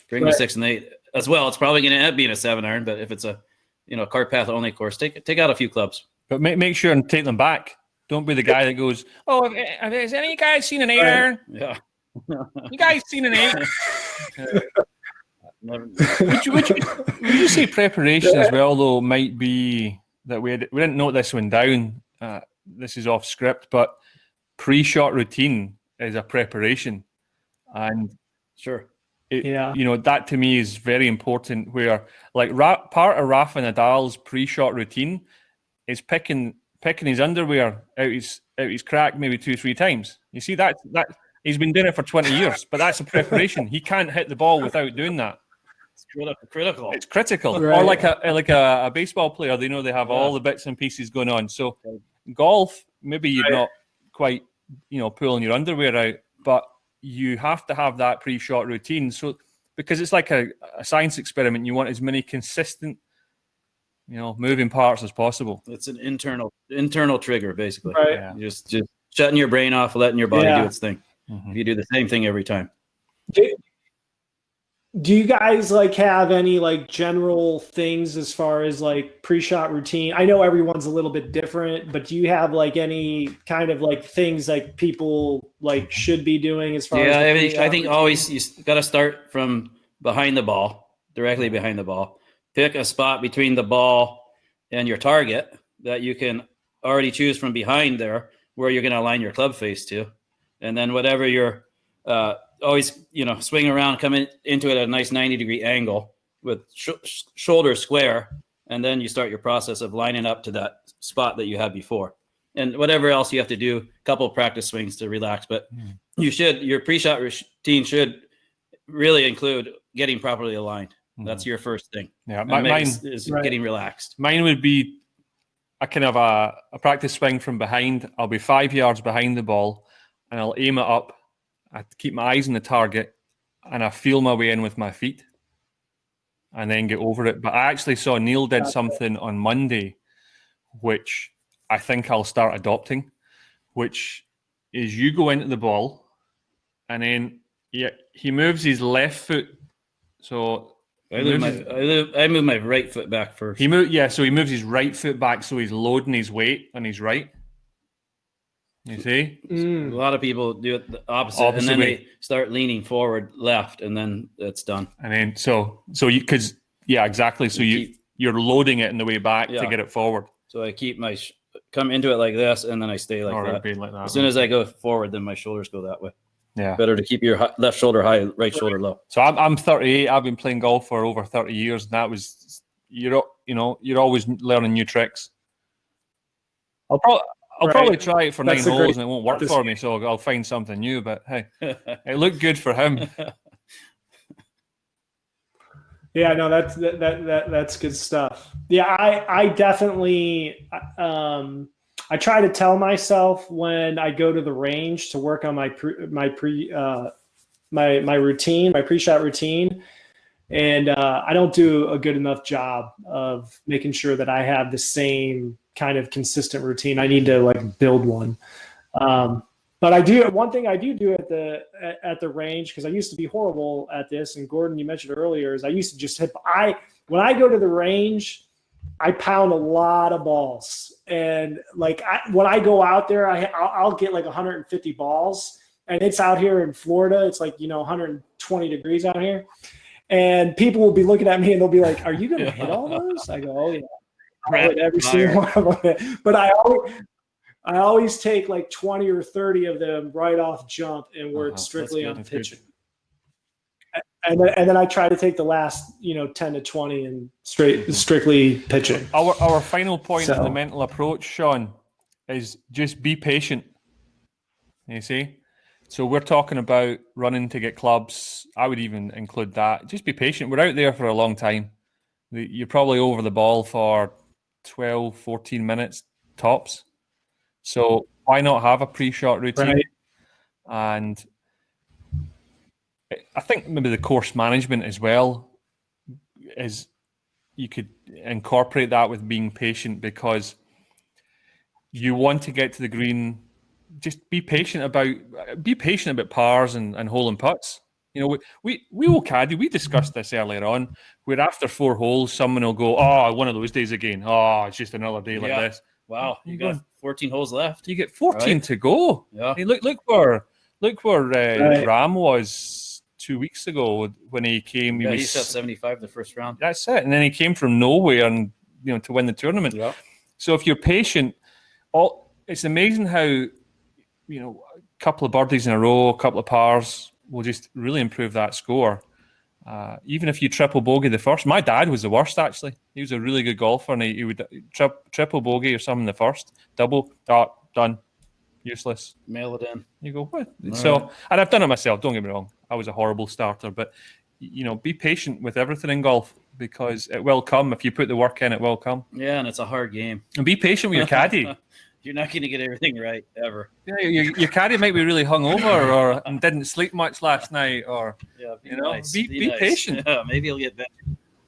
Bring the 6 and 8 as well. It's probably going to end up being a 7-iron, but if it's a cart path only course, take out a few clubs. But make sure and take them back. Don't be the guy that goes, "Oh, has any of you guys seen an 8-iron? Yeah, you guys seen an 8?" Would you say preparation as well, though, might be that we didn't note this one down. This is off script, but pre-shot routine is a preparation, and sure, that to me is very important. Where part of Rafa Nadal's pre-shot routine is picking his underwear out his crack maybe 2-3 times. You see that he's been doing it for 20 years, but that's a preparation. He can't hit the ball without doing that. It's critical. It's critical. Right. Or like a baseball player, they have all the bits and pieces going on. So golf, maybe you're not quite, pulling your underwear out, but you have to have that pre-shot routine. So because it's like a science experiment, you want as many consistent, moving parts as possible. It's an internal trigger, basically. Right. Yeah. Just shutting your brain off, letting your body do its thing. Mm-hmm. If you do the same thing every time. Do you guys have any general things as far as pre-shot routine? I know everyone's a little bit different, but do you have any kind of things people should be doing as far as I think always you got to start from behind the ball, directly behind the ball. Pick a spot between the ball and your target that you can already choose from behind there where you're going to align your club face to. And then whatever you're always, swing around, come into it at a nice 90-degree angle with shoulder square. And then you start your process of lining up to that spot that you had before. and whatever else you have to do, a couple of practice swings to relax. But your pre-shot routine should really include getting properly aligned. That's your first thing. Yeah, mine is getting relaxed. Mine would be a kind of a practice swing from behind. I'll be 5 yards behind the ball, and I'll aim it up. I keep my eyes on the target, and I feel my way in with my feet, and then get over it. But I actually saw Neil did something on Monday, which I think I'll start adopting, which is you go into the ball, and then he moves his left foot. So I move my right foot back first. So he moves his right foot back, so he's loading his weight on his right. You see? A lot of people do it the opposite and then way. They start leaning forward left, and then it's done. And then so you exactly. So you're loading it in the way back to get it forward. So I keep my come into it like this, and then I stay like that. As soon as I go forward, then my shoulders go that way. Yeah, better to keep your left shoulder high, right shoulder low. So I'm 38. I've been playing golf for over 30 years, and that was you're always learning new tricks. I'll probably try it for 9 holes, and it won't work for me. So I'll find something new. But hey, it looked good for him. Yeah, no, that's good stuff. Yeah, I definitely I try to tell myself when I go to the range to work on my routine, my pre-shot routine, and I don't do a good enough job of making sure that I have the same kind of consistent routine. I need to build one. But I do one thing I do at the range, because I used to be horrible at this. And Gordon, you mentioned earlier, is I used to just when I go to the range, I pound a lot of balls. And when I go out there, I'll get 150 balls, and it's out here in Florida. It's 120 degrees out here. And people will be looking at me and they'll be like, "Are you going to hit all those?" I go, "Oh yeah, I hit every single one of them." But I always take 20 or 30 of them right off jump and work strictly on pitching. And then I try to take the last 10 to 20 and strictly pitching. Our final point in the mental approach, Sean, is just be patient. You see? So we're talking about running to get clubs. I would even include that. Just be patient. We're out there for a long time. You're probably over the ball for 12, 14 minutes tops. So why not have a pre-shot routine? Right. And I think maybe the course management as well is you could incorporate that with being patient, because you want to get to the green. Just be patient about pars and hole and putts. We will caddy. We discussed this earlier on, where after 4 holes, someone will go, "Oh, one of those days again. Oh, it's just another day like this." Wow, you got 14 holes left. You get 14 to go. Yeah. I mean, look where Ram was 2 weeks ago when he came. He shot 75 the first round. That's it, and then he came from nowhere and to win the tournament. Yeah. So if you're patient, it's amazing how a couple of birdies in a row, a couple of pars will just really improve that score. Even if you triple bogey the first, my dad was the worst actually. He was a really good golfer, and he would triple bogey or something the first, double, done, useless. Mail it in. You go, what? Right. And I've done it myself. Don't get me wrong, I was a horrible starter, but be patient with everything in golf, because it will come. If you put the work in, it will come. Yeah, and it's a hard game. And be patient with your caddy. You're not going to get everything right ever. Yeah, your caddy might be really hungover and didn't sleep much last night, or be nice. Patient. Yeah, maybe he'll get better.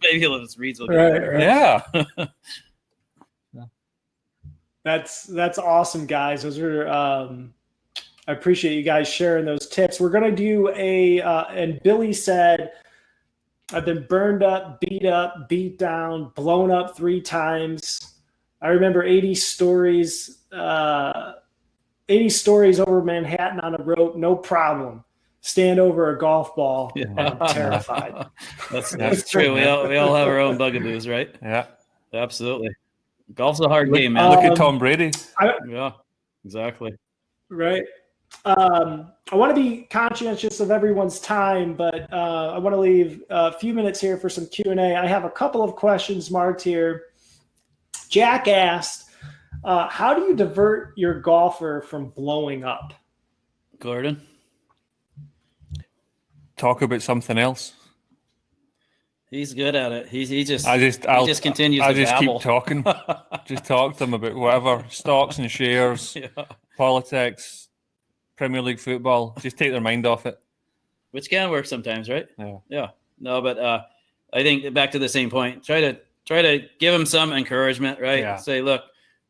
Maybe his reads will get better. Right. Yeah. That's awesome, guys. Those are I appreciate you guys sharing those tips. We're gonna do and Billy said, "I've been burned up, beat down, blown up 3 times. I remember 80 stories over Manhattan on a rope, no problem. Stand over a golf ball, and I'm terrified." That's true. We all have our own bugaboos, right? Yeah, absolutely. Golf's a hard game, man. Look at Tom Brady. Yeah, exactly. Right. I want to be conscientious of everyone's time, but I want to leave a few minutes here for some Q&A. I have a couple of questions marked here. Jack asked, How do you divert your golfer from blowing up? Gordon? Talk about something else. He's good at it. He just continues I to just babble. keep talking. Just talk to them about whatever, stocks and shares, politics, Premier League football. Just take their mind off it. Which can work sometimes, right? Yeah. No, but I think back to the same point. Try to give him some encouragement, right? Yeah. Say, look,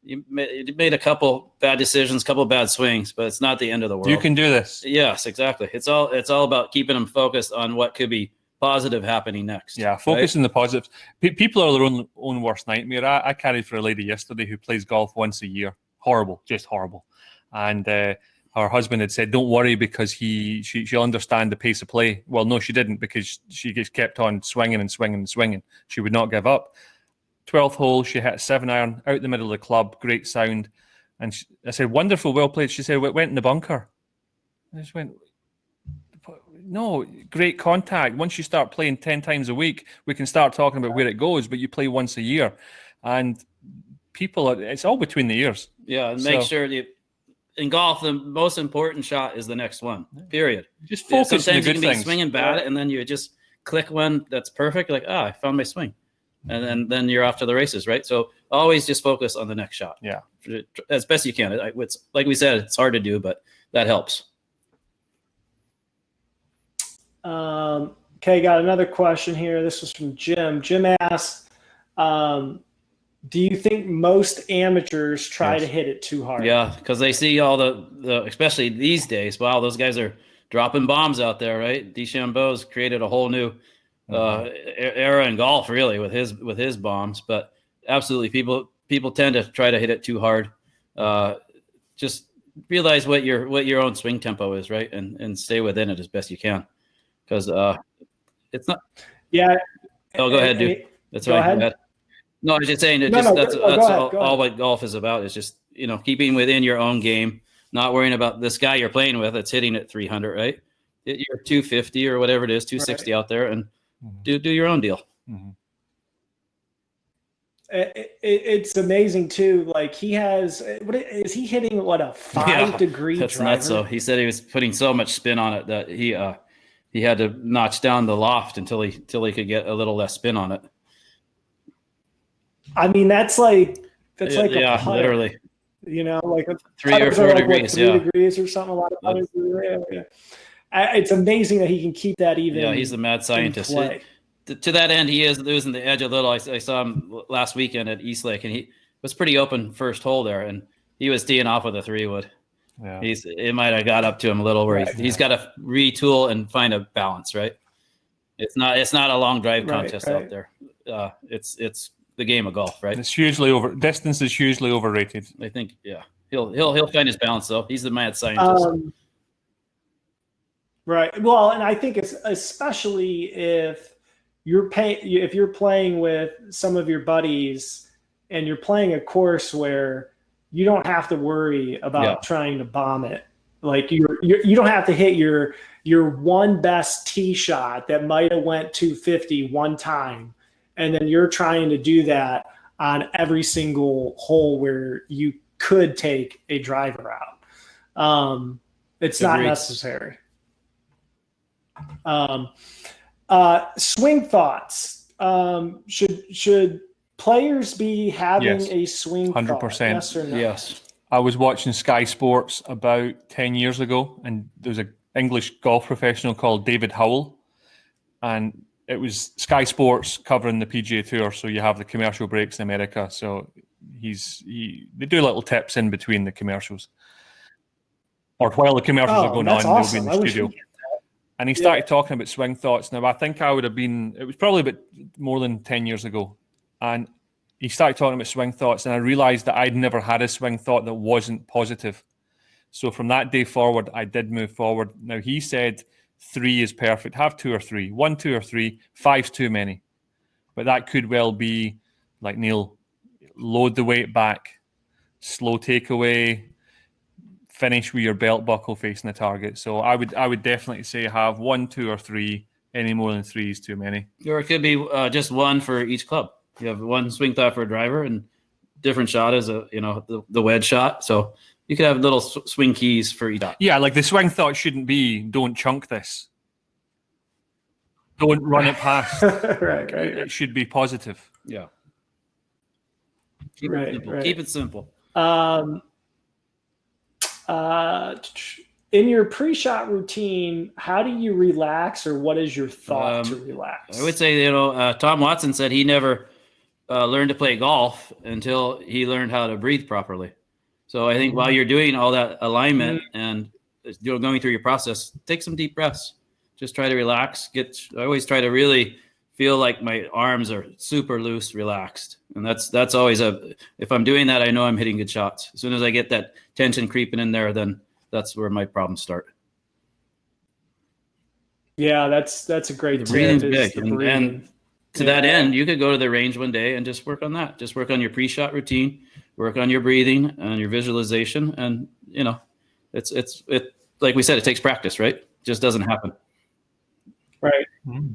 you made a couple bad decisions, couple bad swings, but it's not the end of the world. You can do this. Yes, exactly. It's all about keeping them focused on what could be positive happening next. Yeah, focus on the positives. People are their own worst nightmare. I carried for a lady yesterday who plays golf once a year. Horrible, just horrible. And her husband had said, "Don't worry, because she'll understand the pace of play." Well, no, she didn't, because she just kept on swinging and swinging and swinging. She would not give up. 12th hole, she hit a 7-iron out the middle of the club, great sound. And I said, "Wonderful, well played." She said, "It went in the bunker." I just went, "No, great contact. Once you start playing 10 times a week, we can start talking about where it goes, but you play once a year." And it's all between the ears. Yeah, and make sure in golf, the most important shot is the next one, period. Just focus on the sometimes good you can things. be swinging bad, and then you just click one that's perfect, like, I found my swing. And then you're off to the races, right? So always just focus on the next shot. Yeah. As best you can. It's, like we said, it's hard to do, but that helps. Okay, got another question here. This was from Jim. Jim asked, do you think most amateurs try to hit it too hard? Yeah, because they see all the especially these days, wow, those guys are dropping bombs out there, right? DeChambeau's created a whole new era in golf, really, with his bombs. But absolutely, people tend to try to hit it too hard. Just realize what your own swing tempo is, right? And stay within it as best you can. Because it's not. Yeah. Oh, go ahead, dude. That's right. Go ahead. No, I was just saying that's all what golf is about. Is just keeping within your own game, not worrying about this guy you're playing with that's hitting at 300, right? Hit your 250 or whatever it is, 260 out there, and do your own deal. Mm-hmm. It's amazing too. Like he has, what is he hitting? What, a 5-degree that's driver? Nuts. So he said he was putting so much spin on it that he had to notch down the loft until he could get a little less spin on it. I mean, that's like a putter, literally. Like a 3 or 4 degrees, 3 degrees or something. A lot of putters. Yeah. It's amazing that he can keep that even. Yeah, he's a mad scientist. To that end, he is losing the edge a little. I saw him last weekend at Eastlake, and he was pretty open first hole there, and he was teeing off with a 3-wood. Yeah. It might have got up to him a little where he's got to retool and find a balance, right? It's not a long drive contest out there. It's the game of golf, right? It's distance is hugely overrated. I think, yeah. He'll find his balance though. He's the mad scientist. Right. Well, and I think it's especially if you're playing with some of your buddies and you're playing a course where you don't have to worry about trying to bomb it. Like you don't have to hit your one best tee shot that might have went 250 one time, and then you're trying to do that on every single hole where you could take a driver out. It's not necessary. Swing thoughts. Should players be having a swing 100%. thought? Yes or no? Yes. I was watching Sky Sports about 10 years ago, and there was an English golf professional called David Howell, and it was Sky Sports covering the PGA Tour, so you have the commercial breaks in America. So they do little tips in between the commercials, or while the commercials are going on, awesome. They'll be in the studio. And he started talking about swing thoughts. Now, I think it was probably about more than 10 years ago. And he started talking about swing thoughts, and I realized that I'd never had a swing thought that wasn't positive. So from that day forward, I did move forward. Now, he said 3 is perfect. Have 2 or 3. 1, 2 or 3. 5's too many. But that could well be, like Neil, load the weight back, slow takeaway, finish with your belt buckle facing the target. So I would definitely say have 1, 2 or 3. Any more than 3 is too many. Or it could be just one for each club. You have one swing thought for a driver and different shot is the wedge shot. So you could have little swing keys for each shot. Yeah, like the swing thought shouldn't be don't chunk this. Don't run it past. right. It should be positive. Yeah. Keep it simple. Keep it simple. In your pre-shot routine, how do you relax, or what is your thought to relax? I would say, Tom Watson said he never learned to play golf until he learned how to breathe properly. So I think while you're doing all that alignment and going through your process, take some deep breaths. Just try to relax. I always try to really feel like my arms are super loose, relaxed. And that's always if I'm doing that, I know I'm hitting good shots. As soon as I get that tension creeping in there, then that's where my problems start. Yeah, that's a great tip. Breathing's big. And to that end, you could go to the range one day and just work on that. Just work on your pre-shot routine, work on your breathing and your visualization. And, it's like we said, it takes practice, right? It just doesn't happen. Right. Mm-hmm.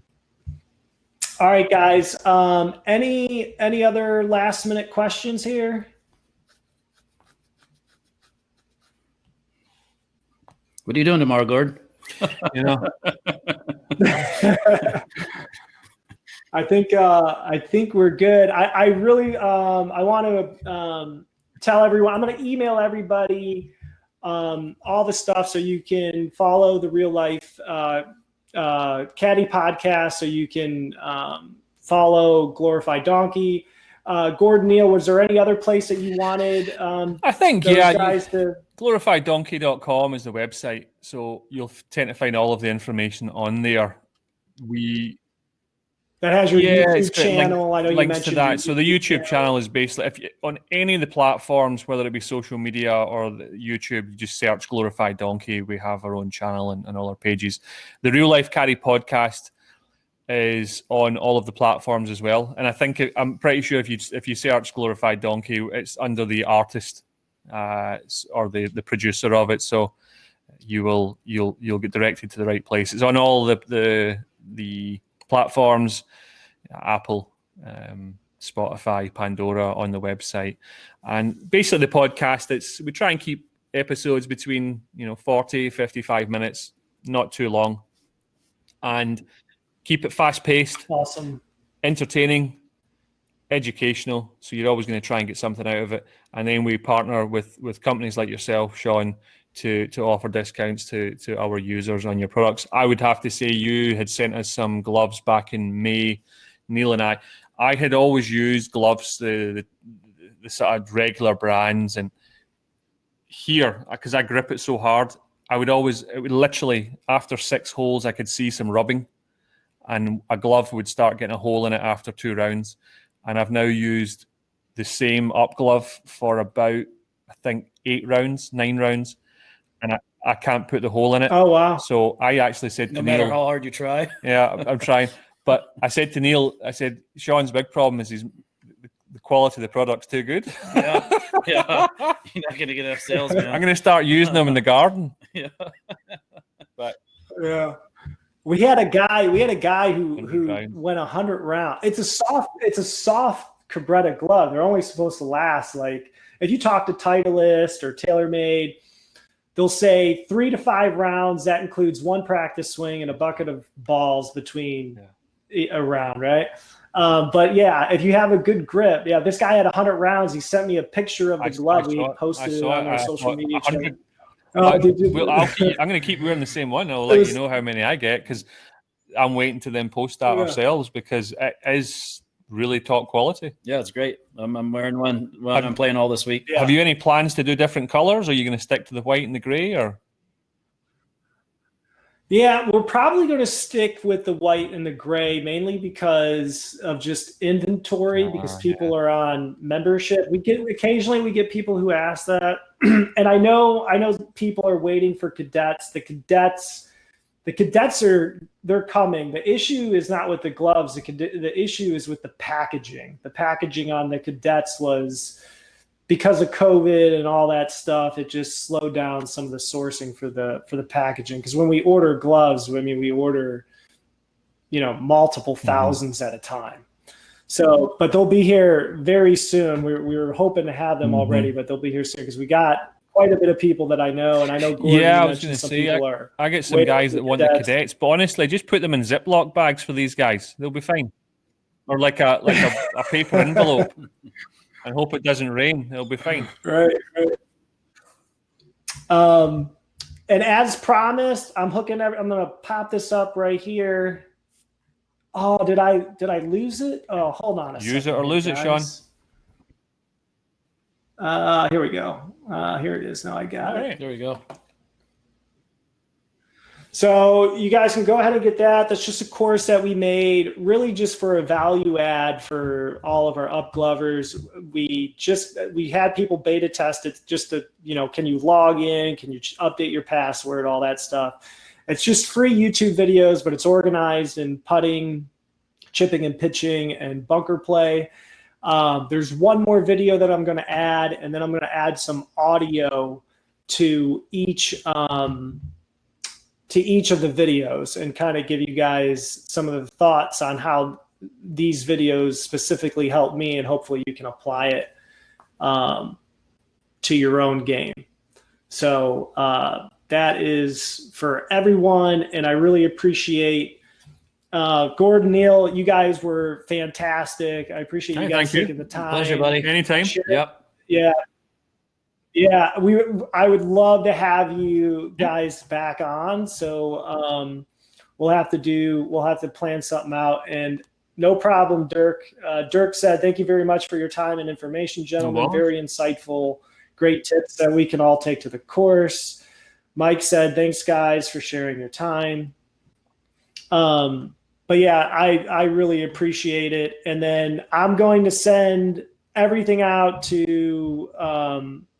All right, guys. Any other last minute questions here? What are you doing tomorrow, Gord? I think we're good. I really I want to tell everyone. I'm going to email everybody all the stuff so you can follow the Real Life Caddie podcast, so you can follow Glorified Donkey. Gordon, Neil, was there any other place that you wanted? I think glorifieddonkey.com is the website, so you'll tend to find all of the information on there. That has your YouTube channel. I know you mentioned to that. So the YouTube channel is basically, on any of the platforms, whether it be social media or YouTube, you just search Glorified Donkey. We have our own channel and all our pages. The Real Life Caddie podcast is on all of the platforms as well. And I think I'm pretty sure if you search Glorified Donkey, it's under the artist or the producer of it. So you'll get directed to the right place. It's on all the platforms, Apple, Spotify, Pandora, on the website. And basically the podcast, we try and keep episodes between 40, 55 minutes, not too long, and keep it fast-paced, awesome, entertaining, educational. So you're always going to try and get something out of it. And then we partner with companies like yourself, Sean, to offer discounts to our users on your products. I would have to say you had sent us some gloves back in May, Neil and I. I had always used gloves, the sort of regular brands, and here, because I grip it so hard, it would literally, after 6 holes, I could see some rubbing, and a glove would start getting a hole in it after 2 rounds. And I've now used the same up glove for about, I think, 9 rounds, and I can't put the hole in it. Oh, wow. So I actually said to Neil... No matter how hard you try. Yeah, I'm trying. But I said to Neil, Sean's big problem is the quality of the product's too good. Yeah. You're not going to get enough sales, man. I'm going to start using them in the garden. Yeah. But yeah. We had a guy who went 100 rounds. It's a soft Cabretta glove. They're only supposed to last, like, if you talk to Titleist or TaylorMade, they'll say 3 to 5 rounds. That includes 1 practice swing and a bucket of balls between a round, right? But yeah, if you have a good grip, this guy had 100 rounds. He sent me a picture of the glove. We posted it on our social media channel. I'm going to keep wearing the same one. I'll let you know how many I get, because I'm waiting to then post that ourselves, because it is really top quality. Yeah, it's great. I'm wearing one when I'm playing all this week. Yeah. Have you any plans to do different colors? Are you going to stick to the white and the gray, or? Yeah, we're probably going to stick with the white and the gray, mainly because of just inventory, because people are on membership. Occasionally we get people who ask that. And I know people are waiting for cadets. The cadets they're coming. The issue is not with the gloves. The issue is with the packaging. The packaging on the cadets was, because of COVID and all that stuff, it just slowed down some of the sourcing for the packaging. Because when we order gloves, we order, multiple thousands at a time. So, but they'll be here very soon. We were hoping to have them already, but they'll be here soon because we got quite a bit of people that I know, and I know Gordon Yeah, I was mentioned going to some say, people are. I get some guys that want the cadets, but honestly, just put them in Ziploc bags for these guys. They'll be fine. Or like a paper envelope, and hope it doesn't rain. It'll be fine. Right. And as promised, I'm going to pop this up right here. Oh, did I lose it? Oh, hold on a second. Use it or lose it, Sean. Here we go. Here it is. Now I got it. There we go. So you guys can go ahead and get that. That's just a course that we made really just for a value add for all of our upglovers. We had people beta test it just to, can you log in? Can you update your password? All that stuff. It's just free YouTube videos, but it's organized in putting, chipping and pitching, and bunker play. There's one more video that I'm going to add, and then I'm going to add some audio to each of the videos and kind of give you guys some of the thoughts on how these videos specifically help me, and hopefully you can apply it to your own game. So that is for everyone, and I really appreciate Gordon, Neil, you guys were fantastic. I appreciate you guys taking the time. Pleasure, buddy. Anytime. Yep. Yeah. I would love to have you guys back on. So we'll have to plan something out. And no problem, Dirk. Dirk said, "Thank you very much for your time and information, gentlemen. Very insightful, great tips that we can all take to the course." Mike said, "Thanks, guys, for sharing your time." But yeah, I really appreciate it. And then I'm going to send everything out to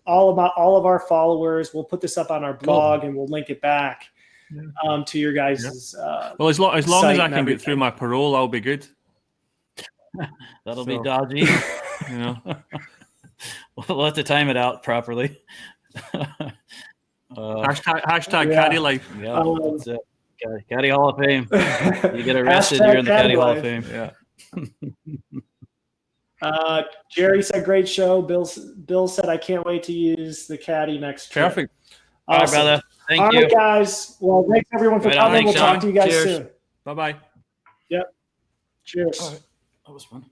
all of our followers. We'll put this up on our blog, and we'll link it back to your guys'. Well, as long as I can get through my parole, I'll be good. That'll be dodgy. We'll have to time it out properly. Hashtag Caddie life. Yeah, that's it. Caddie Hall of Fame. You get arrested, you're in the Caddie Hall of Fame. Yeah. Jerry said, "Great show." Bill said, "I can't wait to use the Caddie next trip." Perfect. All right, brother. Thank you. All right, guys. Well, thanks everyone for coming. We'll talk to you guys soon. Bye-bye. Yep. Cheers. All right. That was fun.